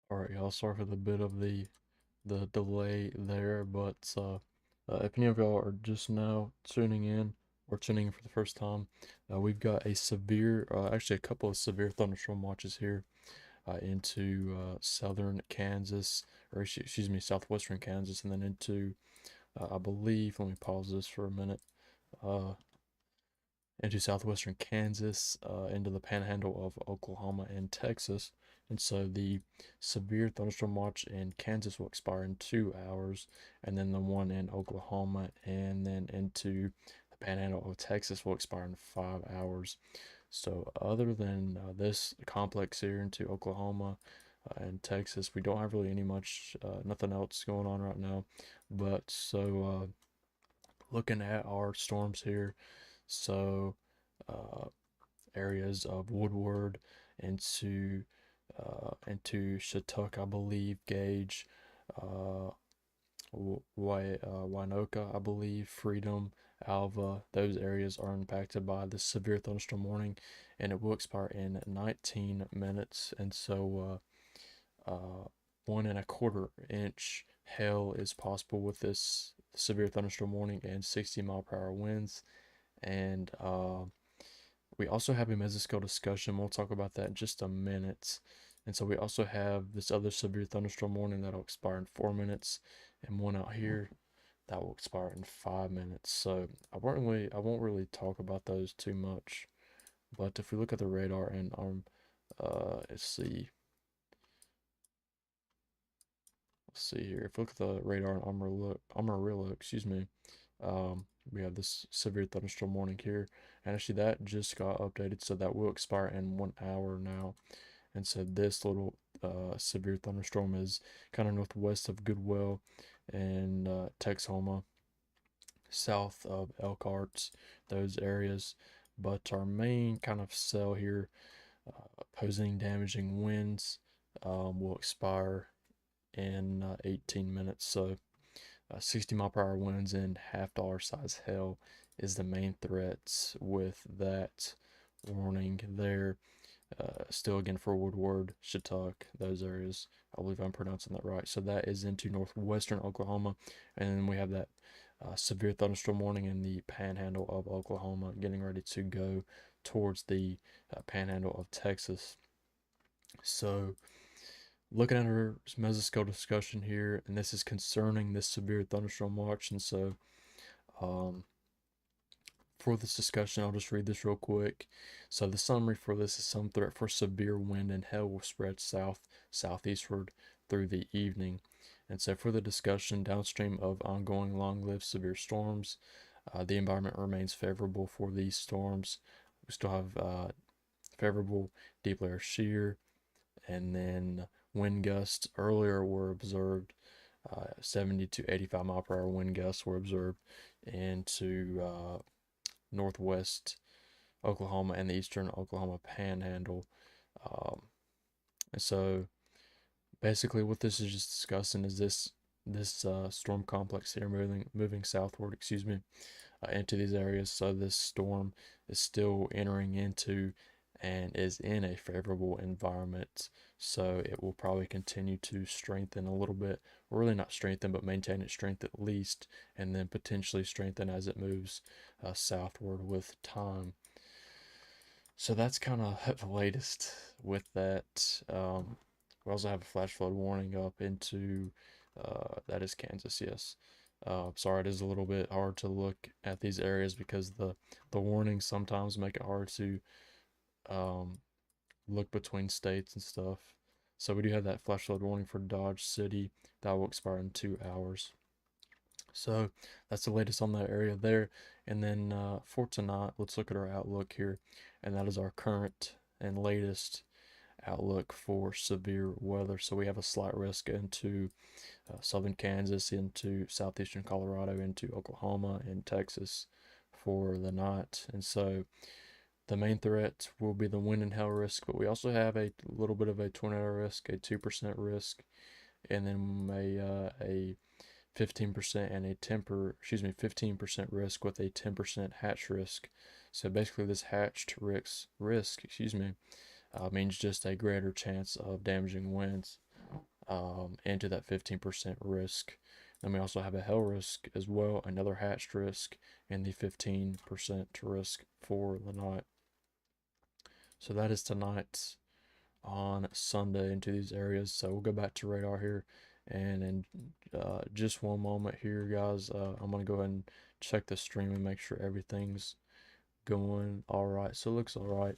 All right, y'all. Sorry for the bit of the delay there, but if any of y'all are just now tuning in or tuning in for the first time, we've got actually a couple of severe thunderstorm watches here into southern Kansas, or excuse me, southwestern Kansas, and then into I believe. Let me pause this for a minute. Uh, into southwestern Kansas, into the panhandle of Oklahoma and Texas. And so the severe thunderstorm watch in Kansas will expire in 2 hours, and then the one in Oklahoma and then into the panhandle of Texas will expire in 5 hours. So, other than this complex here into Oklahoma and Texas, we don't have really nothing else going on right now. But looking at our storms here, so uh, areas of Woodward into Shattuck, I believe, Gage, uh, Winoka, I believe, Freedom, Alva. Those areas are impacted by the severe thunderstorm warning, and it will expire in 19 minutes. And so, 1.25 inch hail is possible with this severe thunderstorm warning and 60-mile-per-hour winds. And we also have a mesoscale discussion. We'll talk about that in just a minute. And so we also have this other severe thunderstorm warning that'll expire in 4 minutes, and one out here that will expire in 5 minutes. So I won't really talk about those too much. But if we look at the radar and let's see here. If we look at the radar and Amarillo, excuse me, we have this severe thunderstorm warning here, and actually that just got updated, so that will expire in 1 hour now. And so this little severe thunderstorm is kind of northwest of Goodwell and Texoma, south of Elkhart, those areas. But our main kind of cell here, posing damaging winds, will expire in 18 minutes. So 60-mile-per-hour winds and half-dollar size hail is the main threats with that warning there. Still again for Woodward, Shattuck, those areas. I believe I'm pronouncing that right. So that is into northwestern Oklahoma, and then we have that severe thunderstorm warning in the panhandle of Oklahoma, getting ready to go towards the panhandle of Texas. So looking at our mesoscale discussion here, and this is concerning this severe thunderstorm watch. And so, um, for this discussion, I'll just read this real quick. So, the summary for this is some threat for severe wind and hail will spread southeastward through the evening. And so, for the discussion, downstream of ongoing long lived severe storms, the environment remains favorable for these storms. We still have favorable deep layer shear, and then wind gusts earlier were observed. 70 to 85-mile-per-hour wind gusts were observed into northwest Oklahoma and the eastern Oklahoma panhandle. Um, and so basically what this is just discussing is this storm complex here moving southward, excuse me, into these areas. So this storm is still entering into and is in a favorable environment. So it will probably continue to strengthen a little bit, or really not strengthen, but maintain its strength at least, and then potentially strengthen as it moves southward with time. So that's kind of the latest with that. We also have a flash flood warning up into that is Kansas, yes. Sorry, it is a little bit hard to look at these areas because the warnings sometimes make it hard to um, look between states and stuff. So we do have that flash flood warning for Dodge City that will expire in 2 hours. So that's the latest on that area there. And then for tonight, let's look at our outlook here, and that is our current and latest outlook for severe weather. So we have a slight risk into southern Kansas, into southeastern Colorado, into Oklahoma and Texas for the night. And so the main threat will be the wind and hail risk, but we also have a little bit of a tornado risk, a 2% risk, and then a 15% and a 15% risk with a 10% hatch risk. So basically, this hatched risk, means just a greater chance of damaging winds. into that 15% risk. Then we also have a hail risk as well, another hatched risk, and the 15% risk for the night. So that is tonight on Sunday into these areas. So we'll go back to radar here. And in just one moment here, guys, I'm going to go ahead and check the stream and make sure everything's going all right. So it looks all right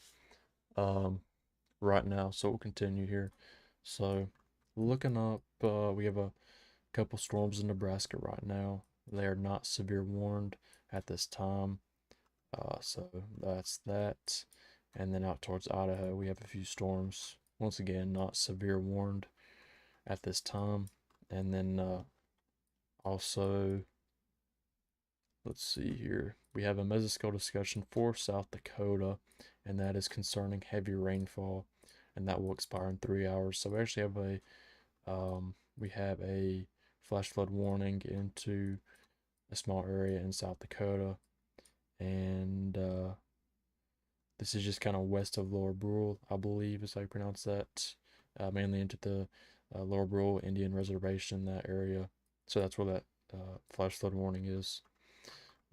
right now. So we'll continue here. So looking up, we have a couple storms in Nebraska right now. They are not severe warned at this time. So that's that. And then out towards Idaho, we have a few storms. Once again, not severe warned at this time. And then also, let's see here. We have a mesoscale discussion for South Dakota, and that is concerning heavy rainfall, and that will expire in 3 hours. So we actually have a flash flood warning into a small area in South Dakota, and this is just kind of west of Lower Brule, I believe is how you pronounce that, mainly into the Lower Brule Indian Reservation, that area. So that's where that flash flood warning is.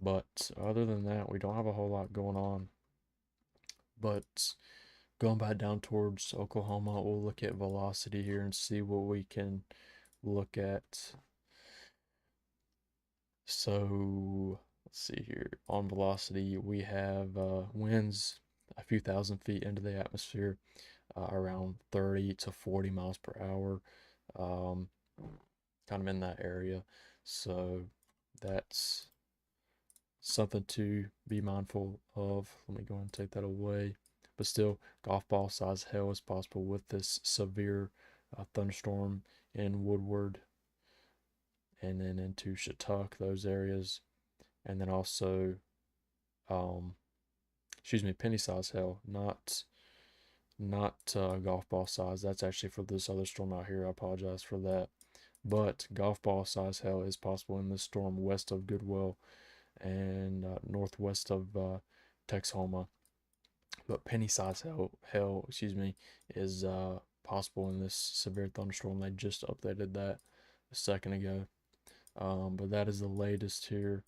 But other than that, we don't have a whole lot going on. But going back down towards Oklahoma, we'll look at velocity here and see what we can look at. So let's see here. On velocity, we have winds a few thousand feet into the atmosphere, around 30 to 40 miles per hour, um, kind of in that area. So that's something to be mindful of. Let me go and take that away. But still, golf ball size hail is possible with this severe thunderstorm in Woodward and then into Chautauqua, those areas. And then also, um, penny size hail, not golf ball size. That's actually for this other storm out here. I apologize for that. But golf ball size hail is possible in this storm west of Goodwell and northwest of Texoma. But penny size hail, is possible in this severe thunderstorm. They just updated that a second ago. But that is the latest here.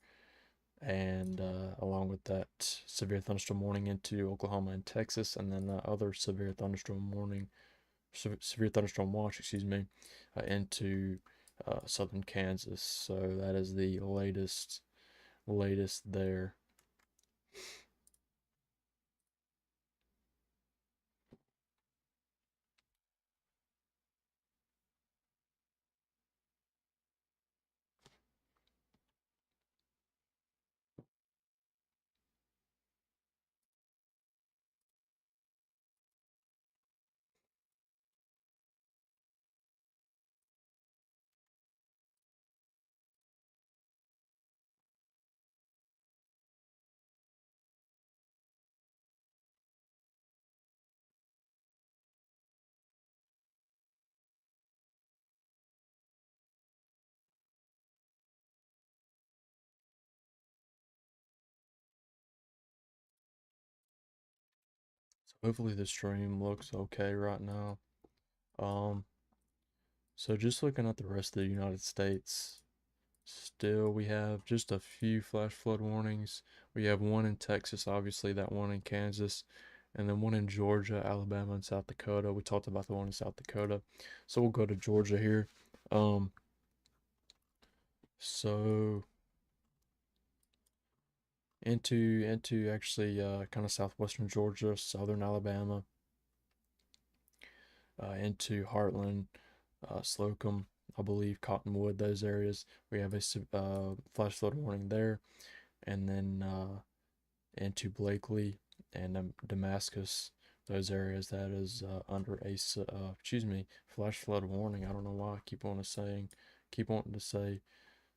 And along with that severe thunderstorm warning into Oklahoma and Texas, and then other severe thunderstorm warning, severe thunderstorm watch, into southern Kansas. So that is the latest there. So hopefully the stream looks okay right now. Um, so just looking at the rest of the United States, still we have just a few flash flood warnings. We have one in Texas, obviously, that one in Kansas, and then one in Georgia, Alabama, and South Dakota. We talked about the one in South Dakota. So we'll go to Georgia here. Um, so into actually kind of southwestern Georgia, southern Alabama, into Heartland, Slocum, I believe, Cottonwood, those areas. We have a flash flood warning there, and then into Blakely and Damascus, those areas that is under a flash flood warning. I don't know why I keep wanting to say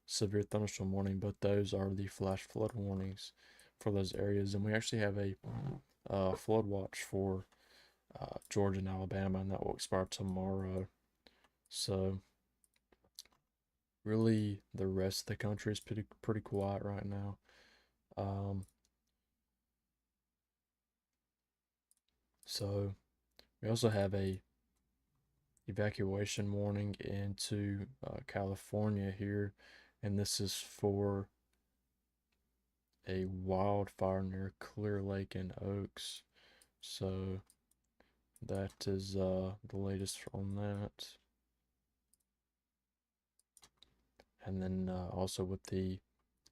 severe thunderstorm warning, but those are the flash flood warnings for those areas. And we actually have a flood watch for Georgia and Alabama, and that will expire tomorrow. So really, the rest of the country is pretty quiet right now. Um, so we also have a evacuation warning into California here, and this is for a wildfire near Clear Lake and Oaks. So that is the latest on that. And then also with the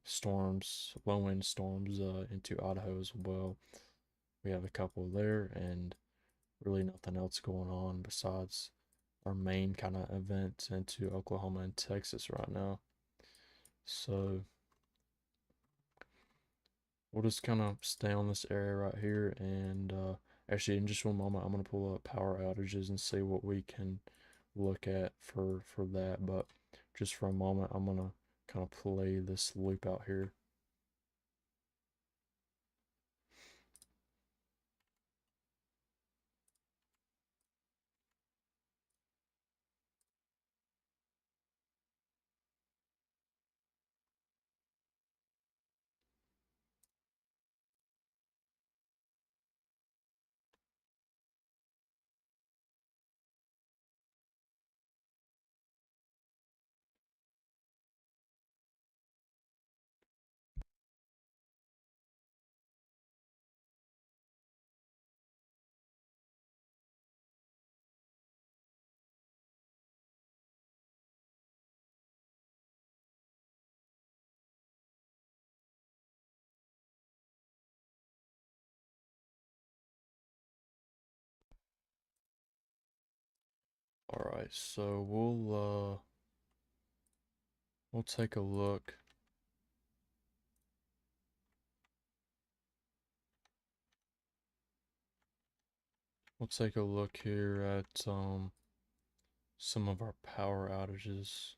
storms, low wind storms into Idaho as well. We have a couple there, and really nothing else going on besides our main kind of event into Oklahoma and Texas right now. So we'll just kind of stay on this area right here. And actually, in just one moment, I'm going to pull up power outages and see what we can look at for that. But just for a moment, I'm going to kind of play this loop out here. All right, so we'll take a look. We'll take a look here at some of our power outages.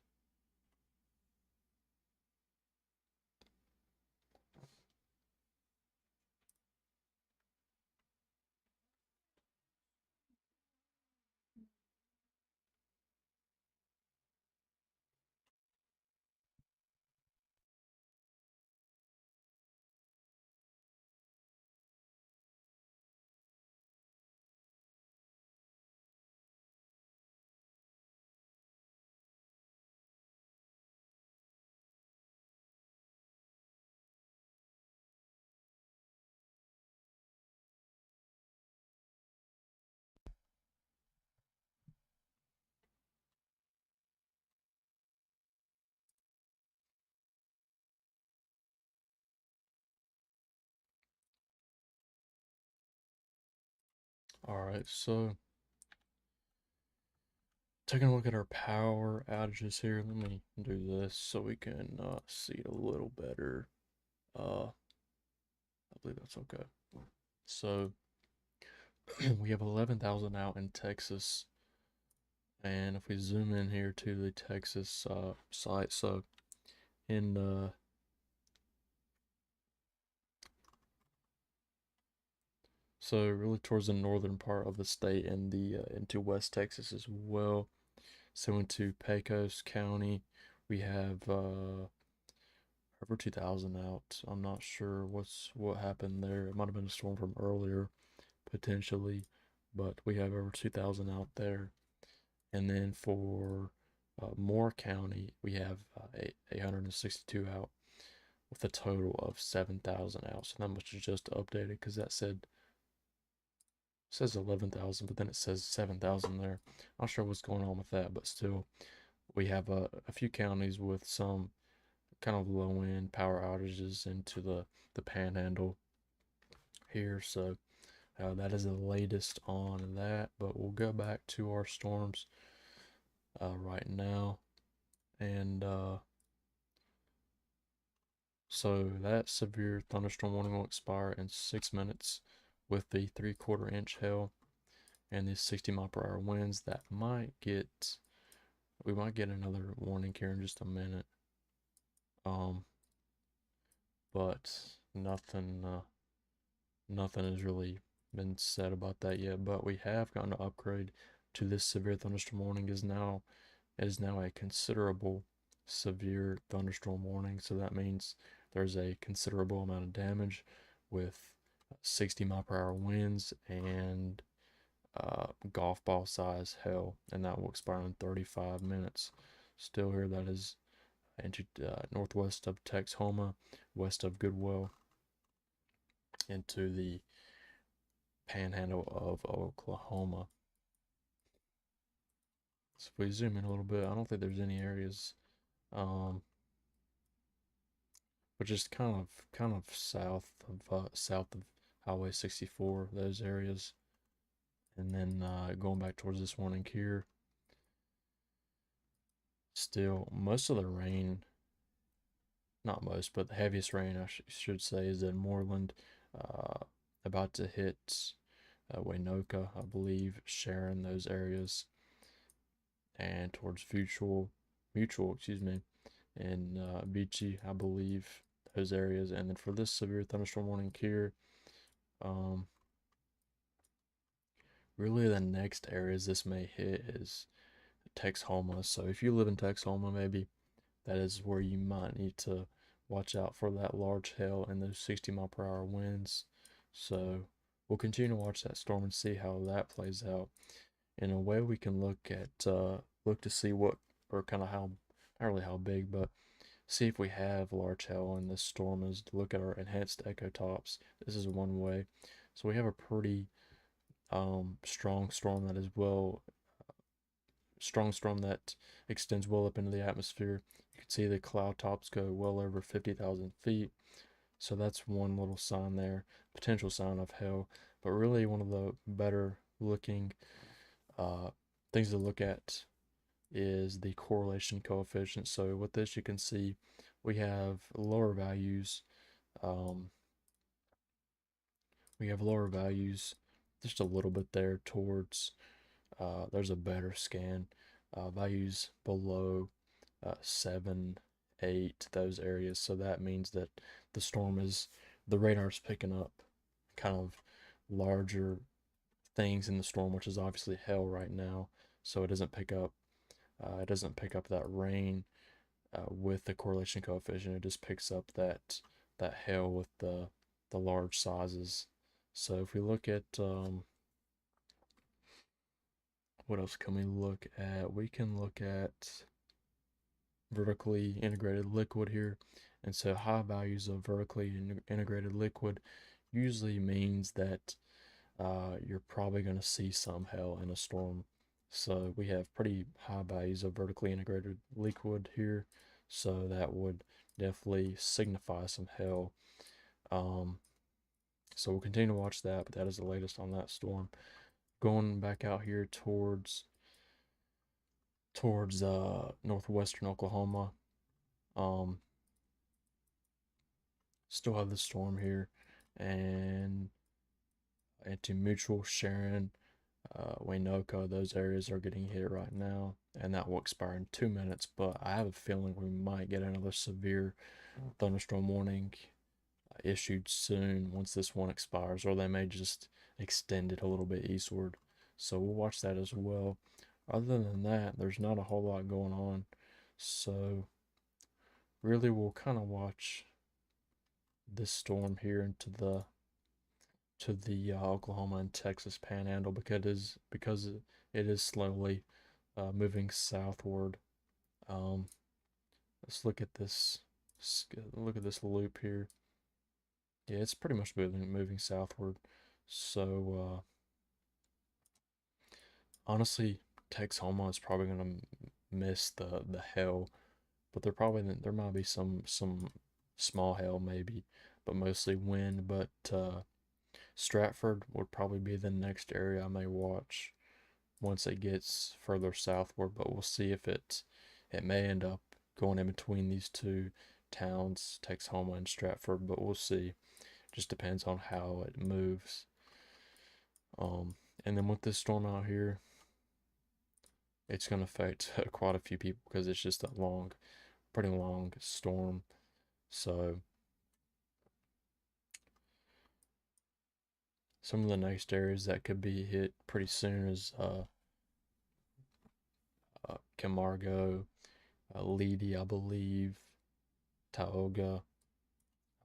All right, so taking a look at our power outages here. Let me do this so we can see it a little better. I believe that's okay. So we have 11,000 out in Texas, and if we zoom in here to the Texas site, so in so really towards the northern part of the state and the into West Texas as well. So into Pecos County, we have over 2,000 out. I'm not sure what happened there. It might have been a storm from earlier, potentially, but we have over 2,000 out there. And then for Moore County, we have 862 out with a total of 7,000 out. So that much is just updated because that says 11,000, but then it says 7,000 there. Not sure what's going on with that, but still, we have a few counties with some kind of low end power outages into the panhandle here. So that is the latest on that, but we'll go back to our storms right now. And so that severe thunderstorm warning will expire in 6 minutes with the 3/4 inch hail and the 60 mph winds. We might get another warning here in just a minute. Um, but nothing has really been said about that yet. But we have gotten an upgrade to this severe thunderstorm warning. It is now a considerable severe thunderstorm warning. So that means there's a considerable amount of damage with 60 mph winds and golf ball size hail, and that will expire in 35 minutes. Still here, that is into northwest of Texhoma, west of Goodwell, into the panhandle of Oklahoma. So if we zoom in a little bit, I don't think there's any areas, um, but just kind of south of Highway 64, those areas, and then going back towards this one in here. Still, most of the rain, not most, but the heaviest rain should say is in Moreland, uh, about to hit Waynoka, I believe, Sharon, those areas, and towards Mutual, excuse me, and Beachy, I believe, those areas. And then for this severe thunderstorm warning here, um, really the next areas this may hit is Texhoma. So if you live in Texhoma, maybe that is where you might need to watch out for that large hail and those 60-mile-per-hour winds. So we'll continue to watch that storm and see how that plays out. In a way, we can look to see what, or kind of how, not really how big, but see if we have large hail in this storm is to look at our enhanced echo tops. This is one way. So we have a pretty strong storm that is strong storm that extends well up into the atmosphere. You can see the cloud tops go well over 50,000 feet. So that's one little sign there, potential sign of hail. But really, one of the better looking uh, things to look at is the correlation coefficient. So with this, you can see we have lower values. Um, we have lower values just a little bit there towards, there's a better scan, values below 7, 8, those areas. So that means that the radar's picking up kind of larger things in the storm, which is obviously hell right now. So it doesn't pick up that rain with the correlation coefficient. It just picks up that hail with the large sizes. So if we look at what else can we look at? We can look at vertically integrated liquid here. And so high values of vertically integrated liquid usually means that you're probably going to see some hail in a storm. So we have pretty high values of vertically integrated liquid here. So that would definitely signify some hail. Um, so we'll continue to watch that, but that is the latest on that storm. Going back out here towards northwestern Oklahoma. Um, Still have the storm here, and into Mutual, Sharon, Waynoka, those areas are getting hit right now, and that will expire in 2 minutes. But I have a feeling we might get another severe thunderstorm warning issued soon once this one expires, or they may just extend it a little bit eastward. So we'll watch that as well. Other than that, there's not a whole lot going on. So really, we'll kind of watch this storm here into the Oklahoma and Texas panhandle because it is slowly moving southward. Um, let's look at this. Look at this loop here. Yeah, it's pretty much moving southward. So honestly, Texhoma is probably gonna miss the hail, but there might be some small hail maybe, but mostly wind. But Stratford would probably be the next area I may watch once it gets further southward, but we'll see if it may end up going in between these two towns, Texhoma and Stratford, but we'll see. Just depends on how it moves. And then with this storm out here, it's going to affect quite a few people because it's just a pretty long storm. So some of the next areas that could be hit pretty soon is Camargo, Leedy, I believe, Tioga,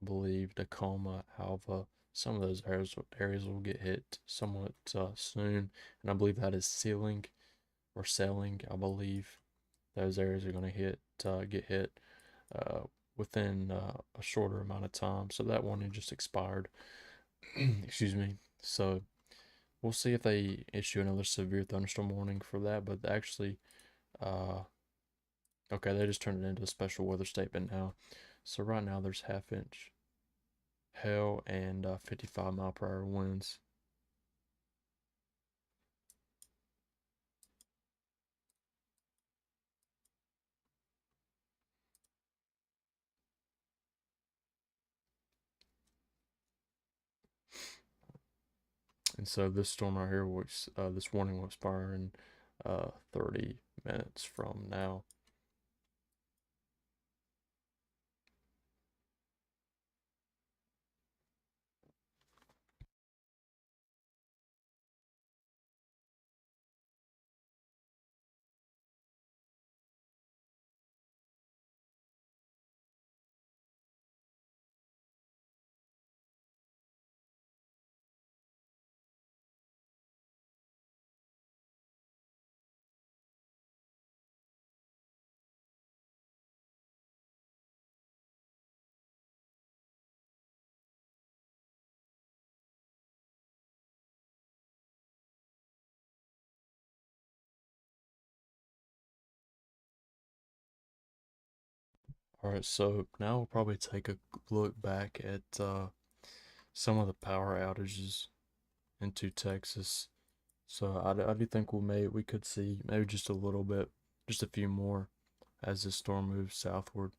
I believe, Tacoma, Alva, some of those areas will get hit somewhat soon, and I believe that is sealing or selling. I believe those areas are going to get hit uh, within a shorter amount of time. So that warning just expired. Excuse me. So we'll see if they issue another severe thunderstorm warning for that. But actually, uh, okay, they just turned it into a special weather statement now. So right now there's half inch hail and 55-mile-per-hour winds. And so this storm right here, this warning will expire in 30 minutes from now. All right, so now we'll probably take a look back at some of the power outages into Texas. So I do think we could see maybe just a little bit, just a few more as the storm moves southward.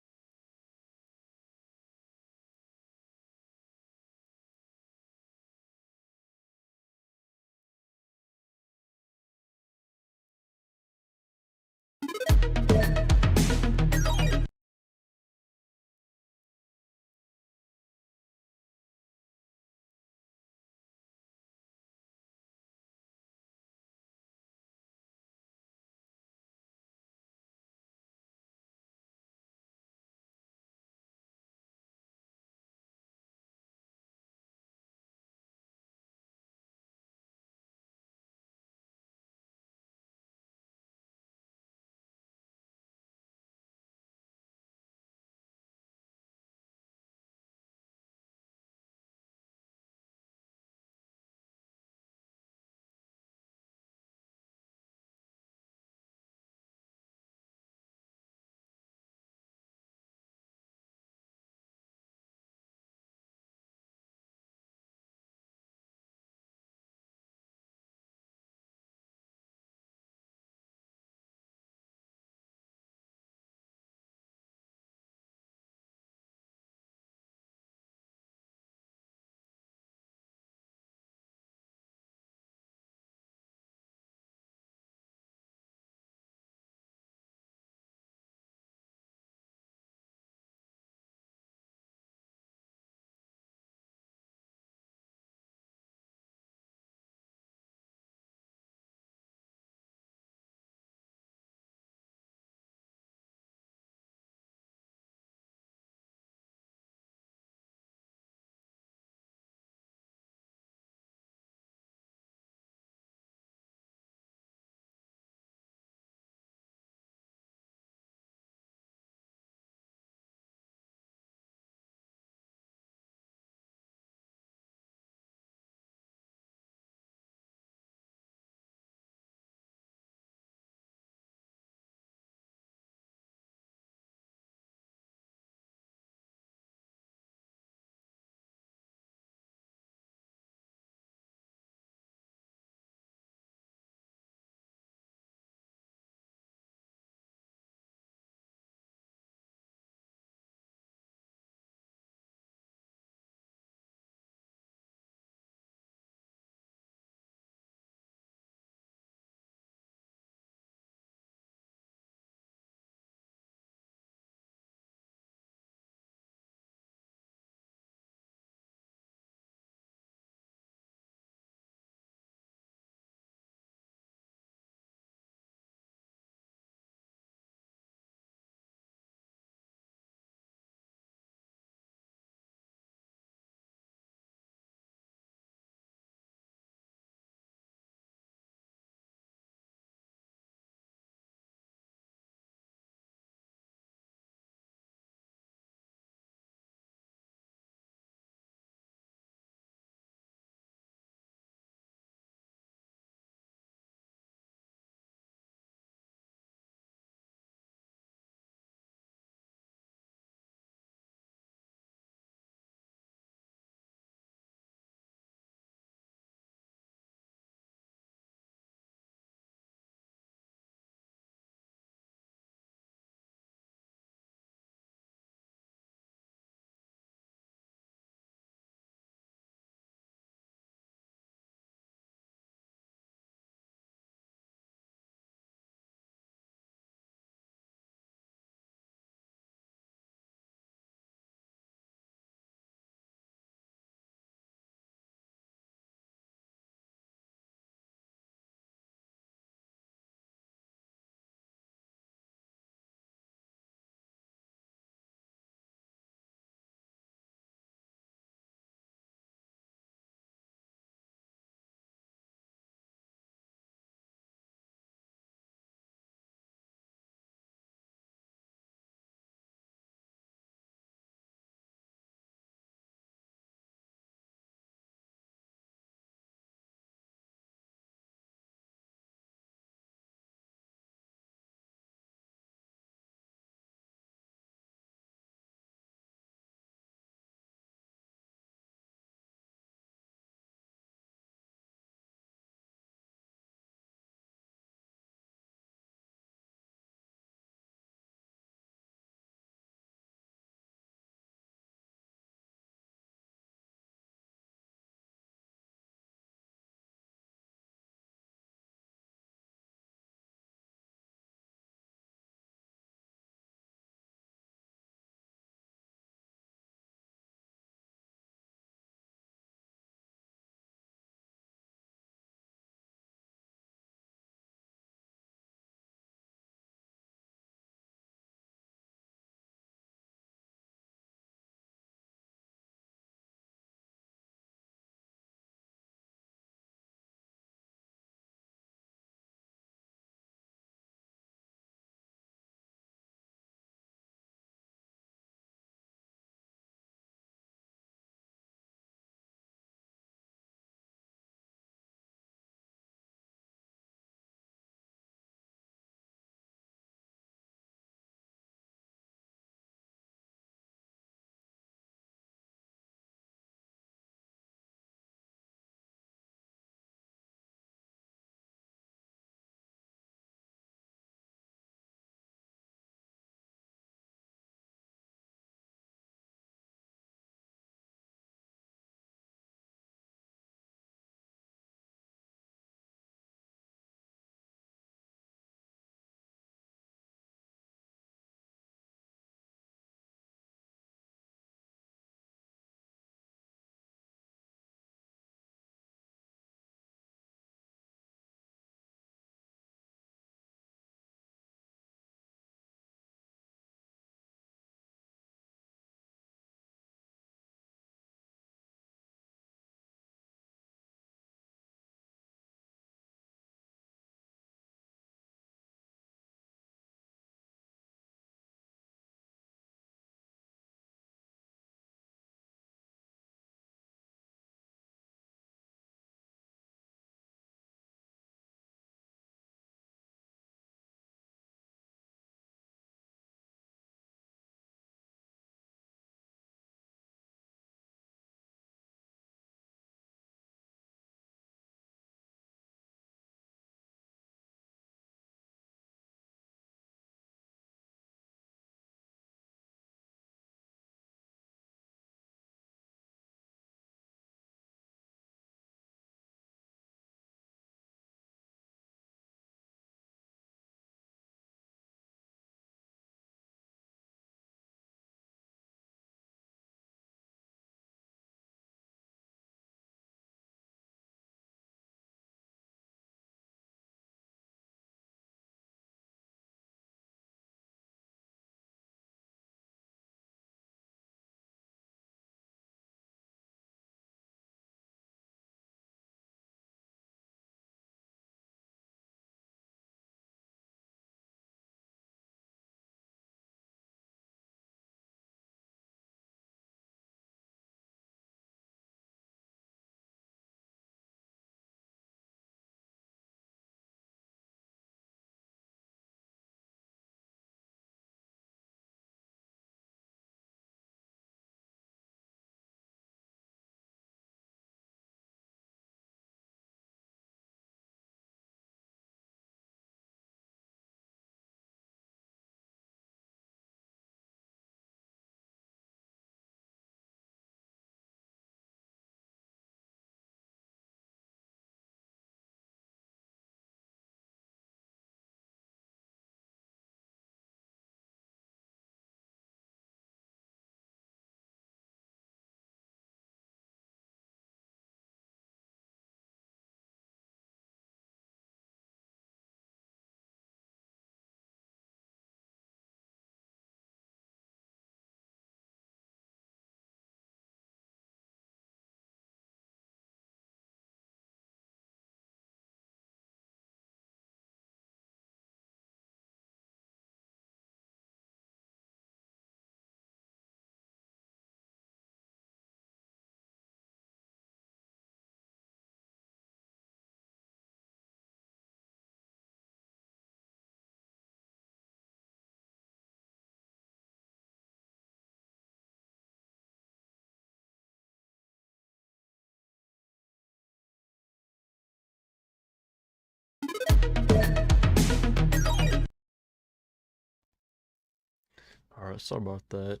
Alright, sorry about that.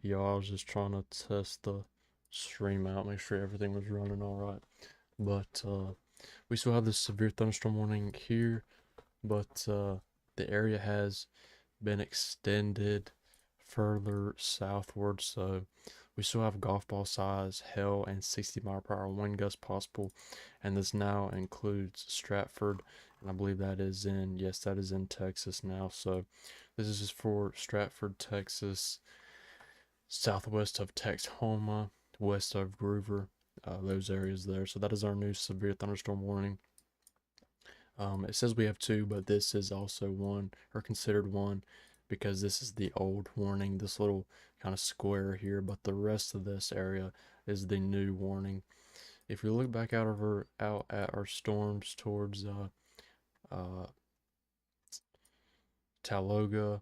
Y'all, I was just trying to test the stream out, make sure everything was running alright. But we still have this severe thunderstorm warning here, but the area has been extended further southward, so we still have golf ball size hail and 60-mile-per-hour wind gusts possible, and this now includes Stratford, and I believe that is in, yes, that is in Texas now. So this is just for Stratford, Texas, southwest of Texhoma, west of Groover, those areas there. So that is our new severe thunderstorm warning. It says we have two, but this is also one, or considered one, because this is the old warning, this little kind of square here, but the rest of this area is the new warning. If you look back out at our storms towards uh, Taloga,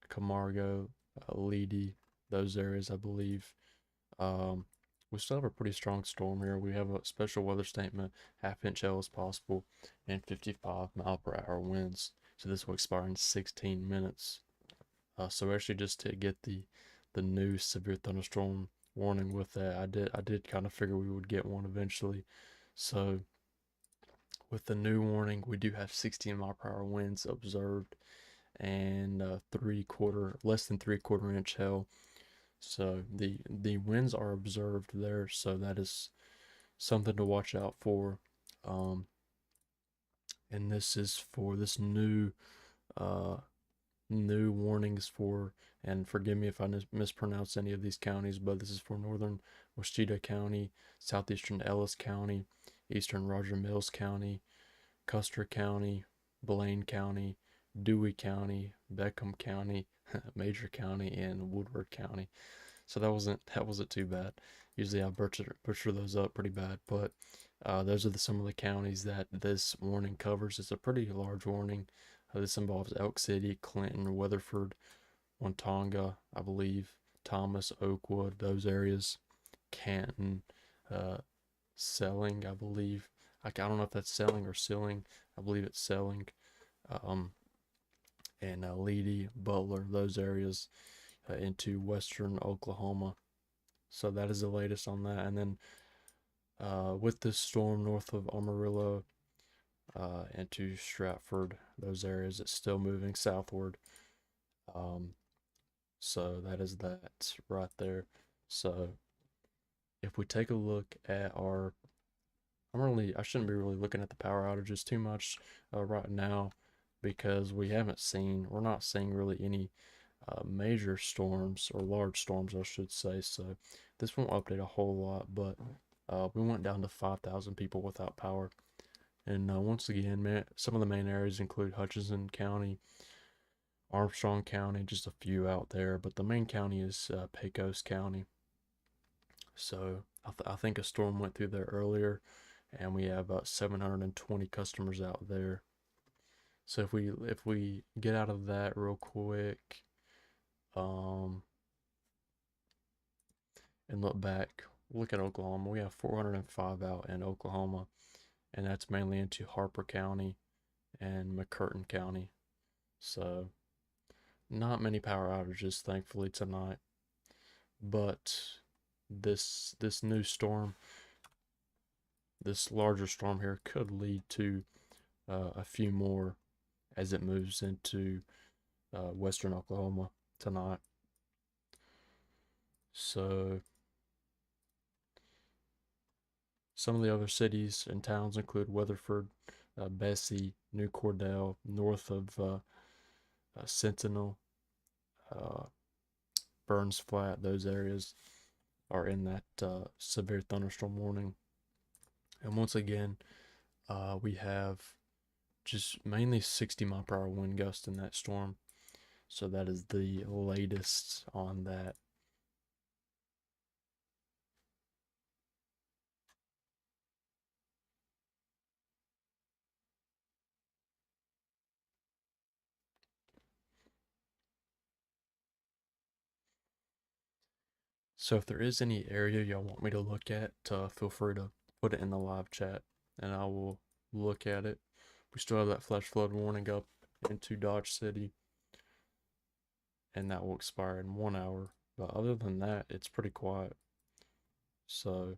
Camargo, Leedy, those areas, I believe. Um, we still have a pretty strong storm here. We have a special weather statement, half-inch hail is possible, and 55-mile-per-hour winds. So this will expire in 16 minutes. So actually, just to get the new severe thunderstorm warning with that, I did kind of figure we would get one eventually. So with the new warning, we do have 16-mile-per-hour winds observed and less than three-quarter inch hail. So the winds are observed there, so that is something to watch out for. Um, and this is for this uh, new warnings for, and forgive me if I mispronounce any of these counties, but this is for northern Washita County, southeastern Ellis County, eastern Roger Mills County, Custer County, Blaine County, Dewey County, Beckham County, Major County, and Woodward County. So that wasn't too bad. Usually I butcher those up pretty bad, but those are some of the counties that this warning covers. It's a pretty large warning. This involves Elk City, Clinton, Weatherford, Ontonga, I believe, Thomas, Oakwood, those areas, Canton, uh, Selling, I believe. I don't know if that's Selling or Silling. I believe it's Selling. Um, and Leedy, Butler, those areas into western Oklahoma. So that is the latest on that. And then with this storm north of Amarillo into Stratford, those areas, it's still moving southward. Um, so that is that right there. So if we take a look at I shouldn't be really looking at the power outages too much right now because we're not seeing really any major storms or large storms, I should say. So this won't update a whole lot, but we went down to 5,000 people without power. And once again, some of the main areas include Hutchinson County, Armstrong County, just a few out there, but the main county is Pecos County. So I think a storm went through there earlier, and we have about 720 customers out there. So if we get out of that real quick, um, and look at Oklahoma. We have 405 out in Oklahoma, and that's mainly into Harper County and McCurtain County. So not many power outages, thankfully, tonight. But this new storm, this larger storm here, could lead to a few more as it moves into western Oklahoma tonight. So some of the other cities and towns include Weatherford, Bessie, New Cordell, north of Sentinel, uh, Burns Flat. Those areas are in that severe thunderstorm warning. And once again, we have just mainly 60-mile-per-hour wind gust in that storm. So that is the latest on that. So if there is any area y'all want me to look at, feel free to put it in the live chat and I will look at it. We still have that flash flood warning up into Dodge City and that will expire in 1 hour. But other than that, it's pretty quiet. So,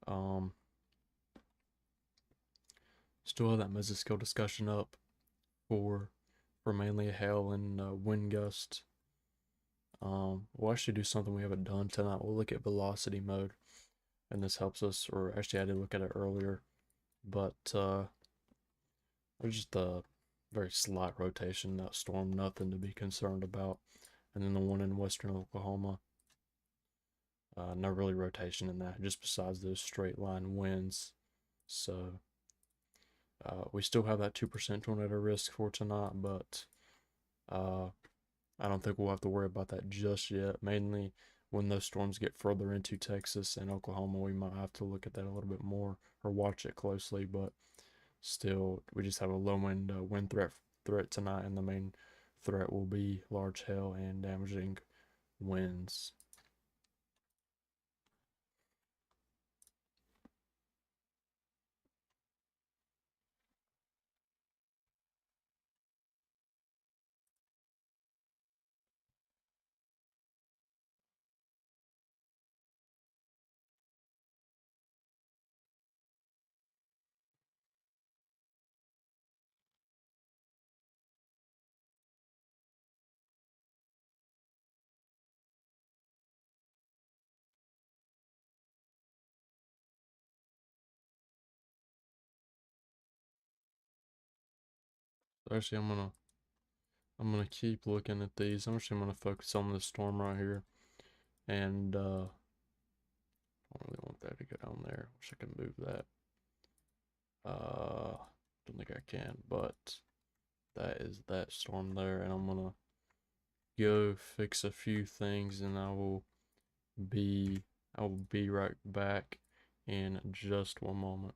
um, still have that mesoscale discussion up for mainly hail and wind gust. We'll actually do something we haven't done tonight. We'll look at velocity mode, and this helps us. Or actually, I did look at it earlier, but there's just a very slight rotation in that storm, nothing to be concerned about. And then the one in western Oklahoma, no really rotation in that, just besides those straight line winds. So we still have that 2% tornado risk for tonight, but uh, I don't think we'll have to worry about that just yet. Mainly when those storms get further into Texas and Oklahoma, we might have to look at that a little bit more or watch it closely. But still, we just have a low wind threat tonight, and the main threat will be large hail and damaging winds. So actually, I'm gonna keep looking at these. I'm actually gonna focus on this storm right here, and I don't really want that to go down there. Wish I could move that. Don't think I can, but that is that storm there, and I'm gonna go fix a few things, and be I will be right back in just one moment.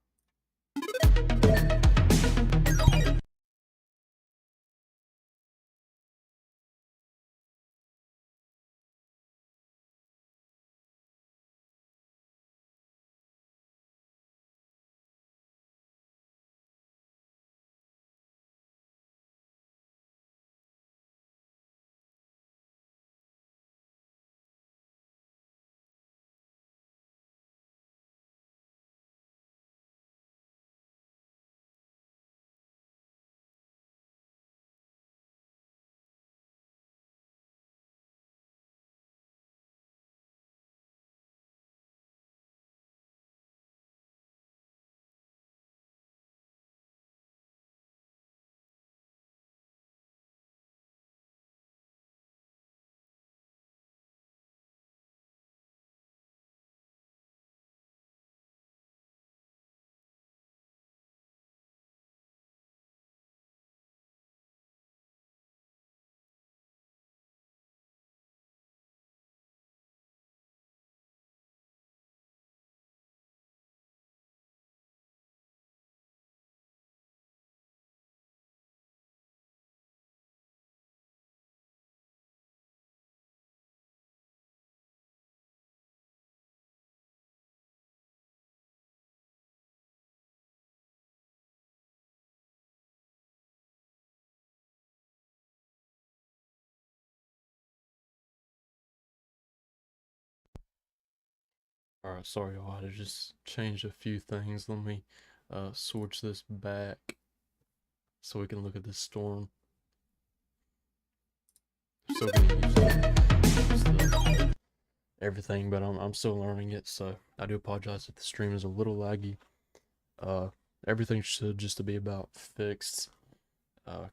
Alright, sorry y'all, I had to just change a few things. Let me switch this back so we can look at this storm. Still getting used to everything, but I'm still learning it, so I do apologize if the stream is a little laggy. Uh, Everything should just be about fixed.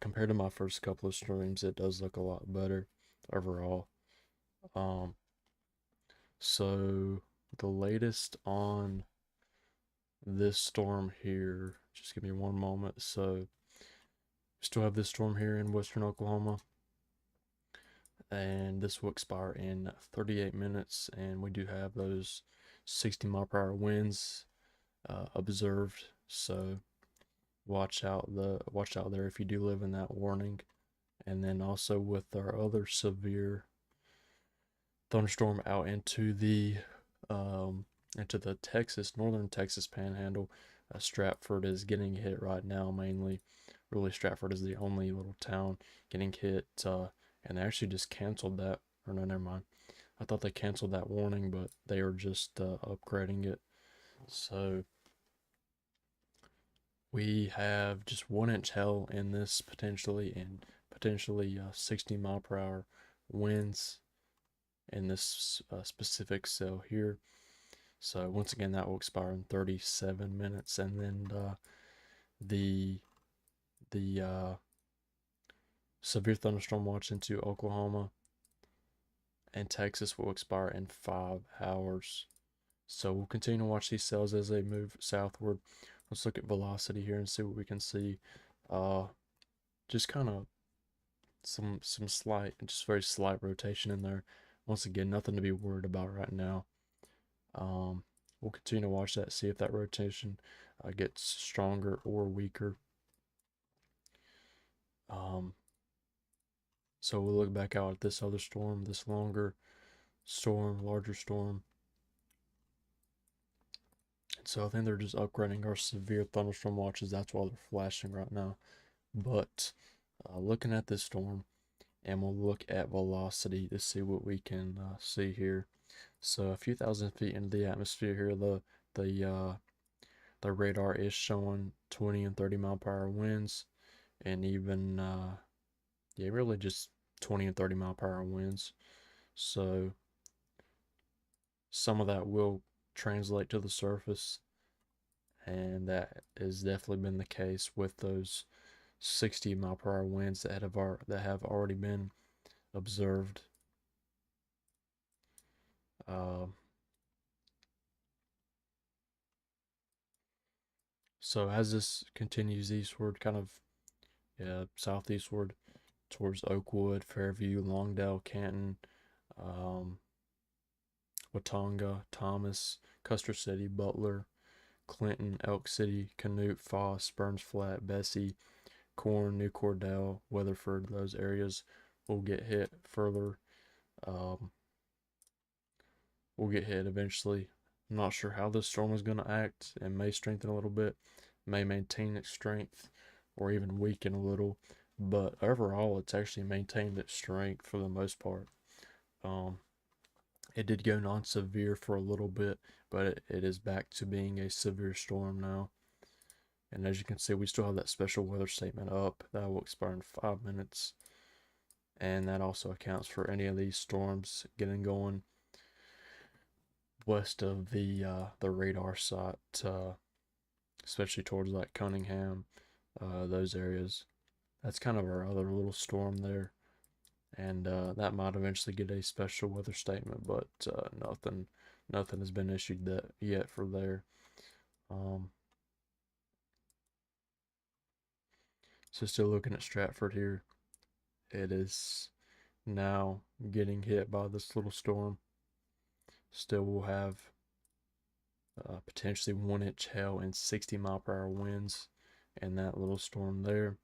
Compared to my first couple of streams, it does look a lot better overall. Um, so the latest on this storm here, just give me one moment. So, still have this storm here in western Oklahoma, and this will expire in 38 minutes. And we do have those 60-mile-per-hour winds observed. So, watch out there if you do live in that warning. And then also with our other severe thunderstorm out into the northern Texas panhandle. Stratford is getting hit right now mainly. Really, Stratford is the only little town getting hit and they actually just canceled that. Or no, never mind. I thought they canceled that warning, but they are just upgrading it. So we have just 1 inch hail in this potentially, and potentially 60 mile per hour winds in this specific cell here. So once again, that will expire in 37 minutes, and then the the severe thunderstorm watch into Oklahoma and Texas will expire in 5 hours. So we'll continue to watch these cells as they move southward. Let's look at velocity here and see what we can see. Uh, just kind of some slight, just very slight rotation in there. Once again, nothing to be worried about right now. Um, we'll continue to watch that, see if that rotation gets stronger or weaker. Um, so we'll look back out at this other storm, this longer storm, larger storm. So I think they're just upgrading our severe thunderstorm watches. That's why they're flashing right now. But looking at this storm, and we'll look at velocity to see what we can see here. So a few thousand feet into the atmosphere here, the the radar is showing 20 and 30 mile per hour winds, and even yeah, really just 20 and 30 mile per hour winds. So some of that will translate to the surface, and that has definitely been the case with those 60 mile per hour winds that have already been observed. Um, so as this continues eastward, kind of southeastward towards Oakwood, Fairview, Longdale, Canton, um, Watonga, Thomas, Custer City, Butler, Clinton, Elk City, Canute, Foss, Burns Flat, Bessie, Corn, New Cordell, Weatherford, those areas will get hit further. Um, will get hit eventually. I'm not sure how this storm is going to act. It may strengthen a little bit, may maintain its strength, or even weaken a little. But overall, it's actually maintained its strength for the most part. Um, it did go non-severe for a little bit, but it is back to being a severe storm now. And as you can see, we still have that special weather statement up. That will expire in 5 minutes. And that also accounts for any of these storms getting going west of the radar site, especially towards like Cunningham, those areas. That's kind of our other little storm there, and that might eventually get a special weather statement, but nothing has been issued that yet for there. Um, so still looking at Stratford here, it is now getting hit by this little storm. Still will have potentially 1 inch hail and 60 mile per hour winds in that little storm there.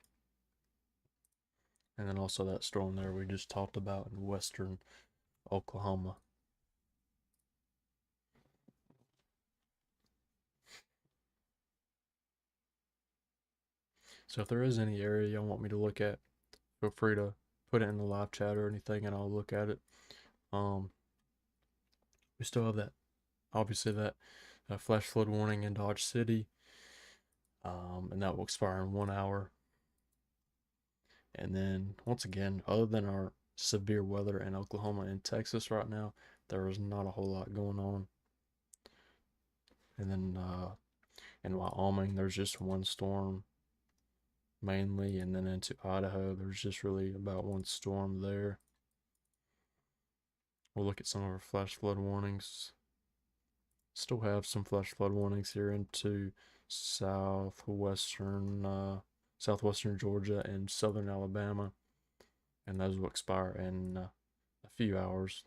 And then also that storm there we just talked about in western Oklahoma. So if there is any area you want me to look at, feel free to put it in the live chat or anything and I'll look at it. Um, we still have that, obviously, that flash flood warning in Dodge City, and that will expire in 1 hour. And then, once again, other than our severe weather in Oklahoma and Texas right now, there is not a whole lot going on. And then in Wyoming, there's just one storm mainly, and then into Idaho, there's just really about one storm there. We'll look at some of our flash flood warnings. Still have some flash flood warnings here into southwestern Georgia and southern Alabama, and those will expire in a few hours.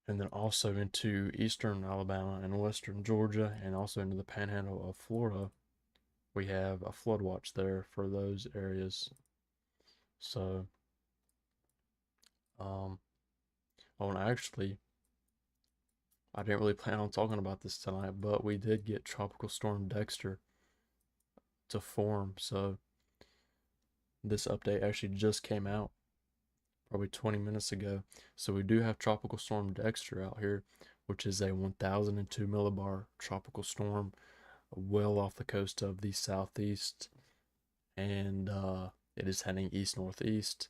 And then also into eastern Alabama and western Georgia, and also into the panhandle of Florida, we have a flood watch there for those areas. So, um, oh, and actually, I didn't really plan on talking about this tonight, but we did get Tropical Storm Dexter to form. So this update actually just came out probably 20 minutes ago. So we do have Tropical Storm Dexter out here, which is a 1002 millibar tropical storm well off the coast of the southeast, and it is heading east northeast.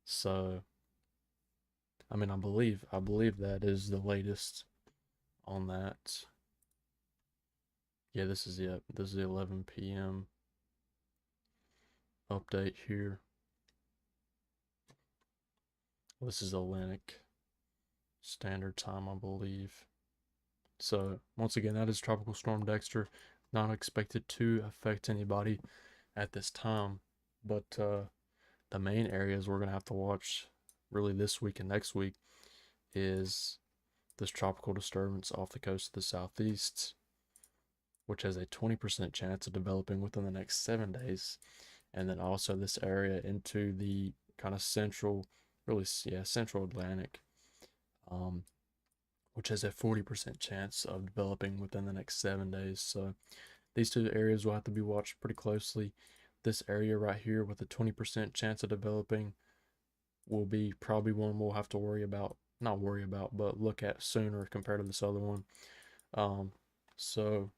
So, I mean, I believe that is the latest on that. Yeah, this is the 11 p.m. update here. This is Atlantic Standard Time, I believe. So, once again, that is Tropical Storm Dexter. Not expected to affect anybody at this time, but the main areas we're going to have to watch really this week and next week is this tropical disturbance off the coast of the southeast, which has a 20% chance of developing within the next 7 days. And then also this area into the kind of central, really, yeah, central Atlantic, um, which has a 40% chance of developing within the next 7 days. So these two areas will have to be watched pretty closely. This area right here with a 20% chance of developing will be probably one we'll have to worry about, not worry about, but look at sooner compared to this other one. So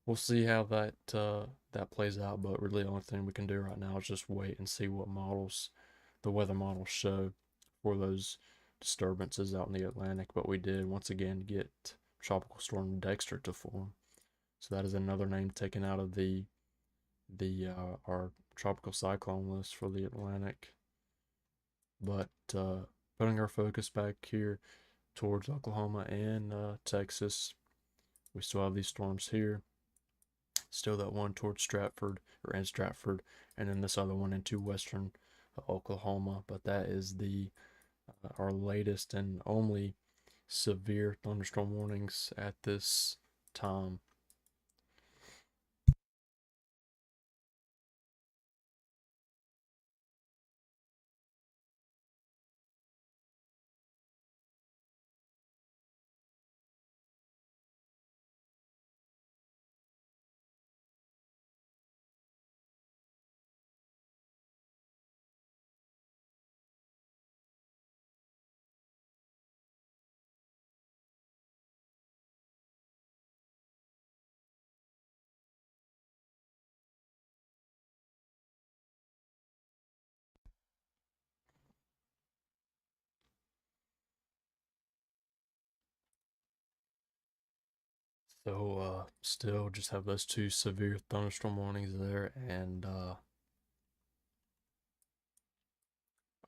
we'll see how that plays out. But really, the only thing we can do right now is just wait and see what models the weather models show for those disturbances out in the Atlantic. But we did once again get Tropical Storm Dexter to form, so that is another name taken out of the our tropical cyclone list for the Atlantic. But putting our focus back here towards Oklahoma and Texas, we still have these storms here. Still that one towards Stratford or in Stratford, and then this other one into western Oklahoma. But that is the our latest and only severe thunderstorm warnings at this time. So still just have those two severe thunderstorm warnings there, and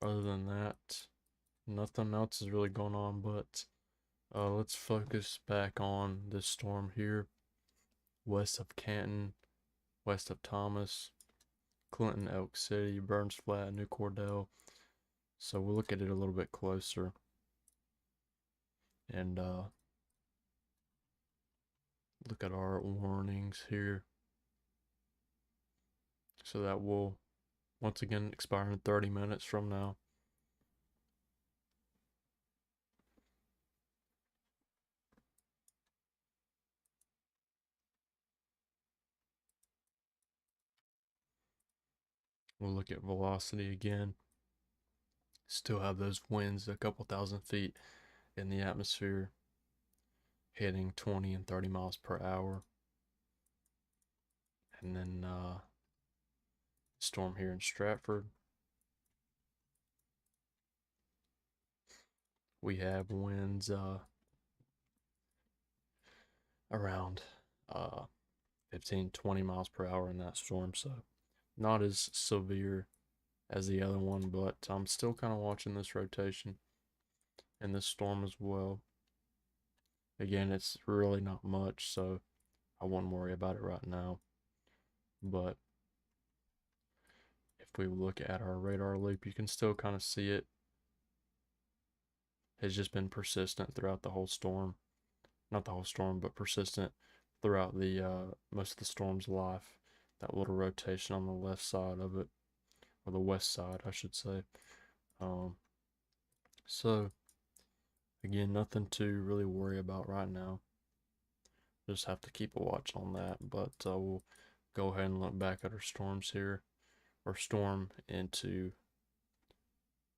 other than that, nothing else is really going on. But let's focus back on this storm here west of Canton, west of Thomas, Clinton, Elk City, Burns Flat, New Cordell. So we'll look at it a little bit closer and look at our warnings here. So that will once again expire in 30 minutes from now. We'll look at velocity again. Still have those winds a couple thousand feet in the atmosphere, hitting 20 and 30 miles per hour. And then storm here in Stratford. We have winds around 15, 20 miles per hour in that storm. So not as severe as the other one, but I'm still kind of watching this rotation and this storm as well. Again, it's really not much, so I won't worry about it right now. But if we look at our radar loop, you can still kind of see it has just been persistent throughout the whole storm. Not the whole storm, but persistent throughout the most of the storm's life. That little rotation on the left side of it, or the west side, I should say. Um, so again, nothing to really worry about right now. Just have to keep a watch on that. But we'll go ahead and look back at our storms here or storm into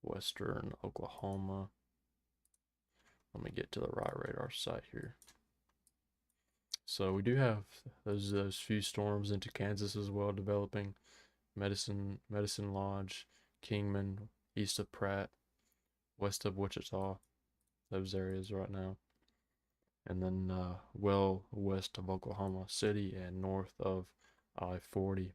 western Oklahoma. Let me get to the right radar site here. So we do have those few storms into Kansas as well developing. Medicine Lodge, Kingman, east of Pratt, west of Wichita, those areas right now. And then well west of Oklahoma City and north of I-40.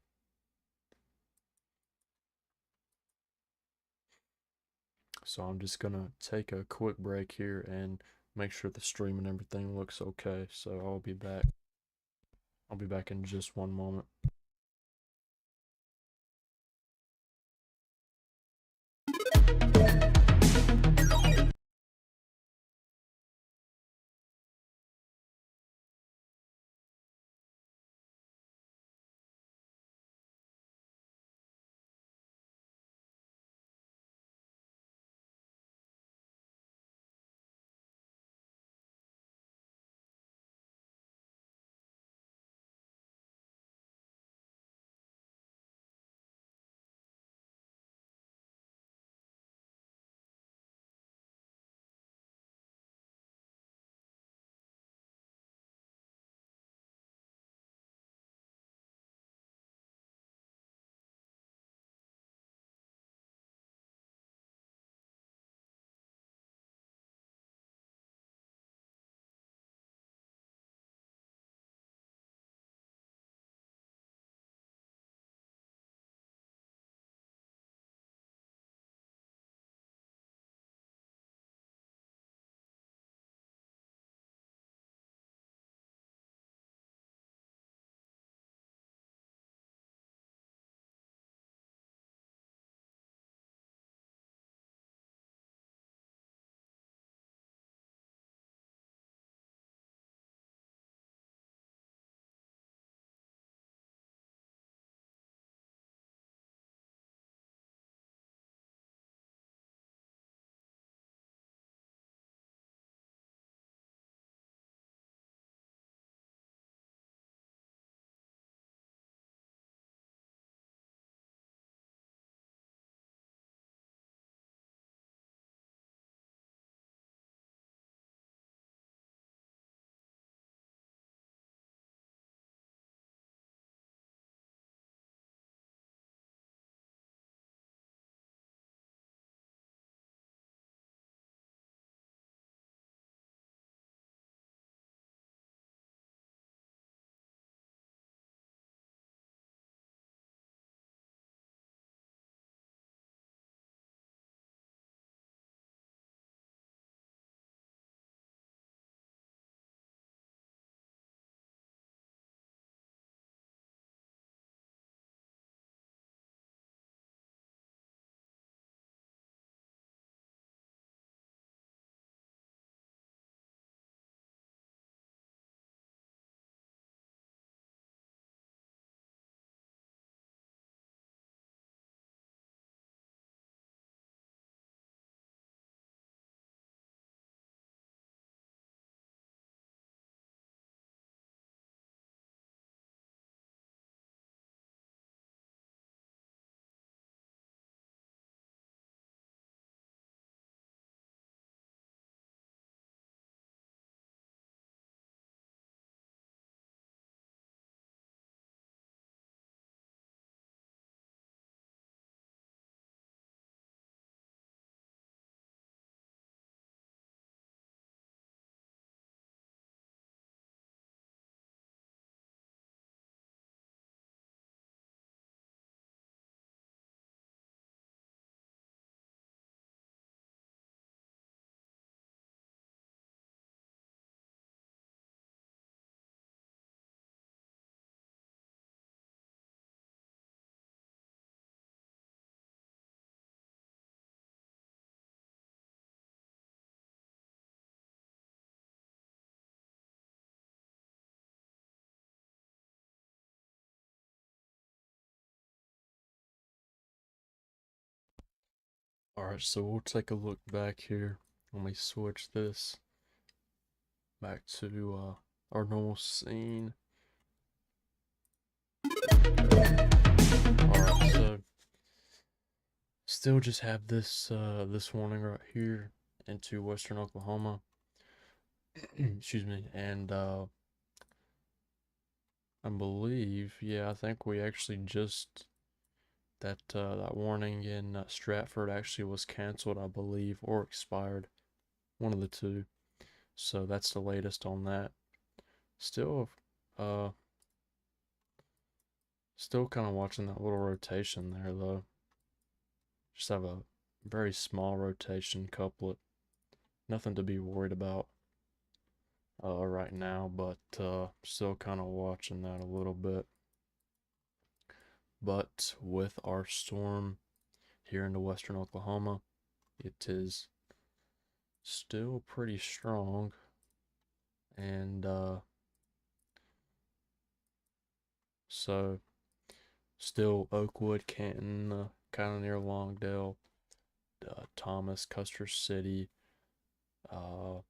So I'm just gonna take a quick break here and make sure the stream and everything looks okay. So I'll be back. I'll be back in just one moment. Alright, so we'll take a look back here. Let me switch this back to our normal scene. Alright, so still just have this warning right here into western Oklahoma. Excuse me. And I believe, yeah, I think we actually just that warning in Stratford actually was canceled, I believe, or expired, one of the two. So that's the latest on that. Still, uh, still kind of watching that little rotation there though. Just have a very small rotation couplet. Nothing to be worried about right now, but still kind of watching that a little bit. But with our storm here into western Oklahoma, it is still pretty strong, and so still Oakwood, Canton, kind of near Longdale, Thomas, Custer City, uh,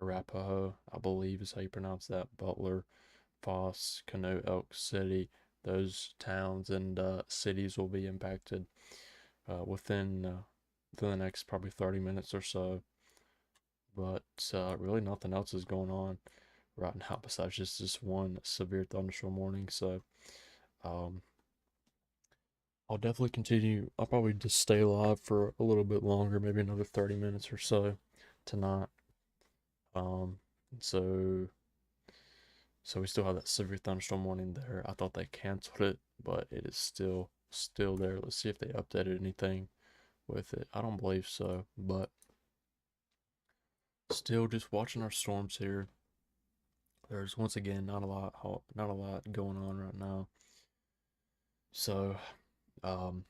Arapahoe, I believe is how you pronounce that, Butler, Foss, Canoe, Elk City. Those towns and cities will be impacted within the next probably 30 minutes or so. But really, nothing else is going on right now besides just this one severe thunderstorm warning. So um, I'll definitely continue. I'll probably just stay live for a little bit longer, maybe another 30 minutes or so tonight. Um, so so we still have that severe thunderstorm warning there. I thought they canceled it, but it is still there. Let's see if they updated anything with it. I don't believe so, but still just watching our storms here. There's once again not a lot going on right now. So I'll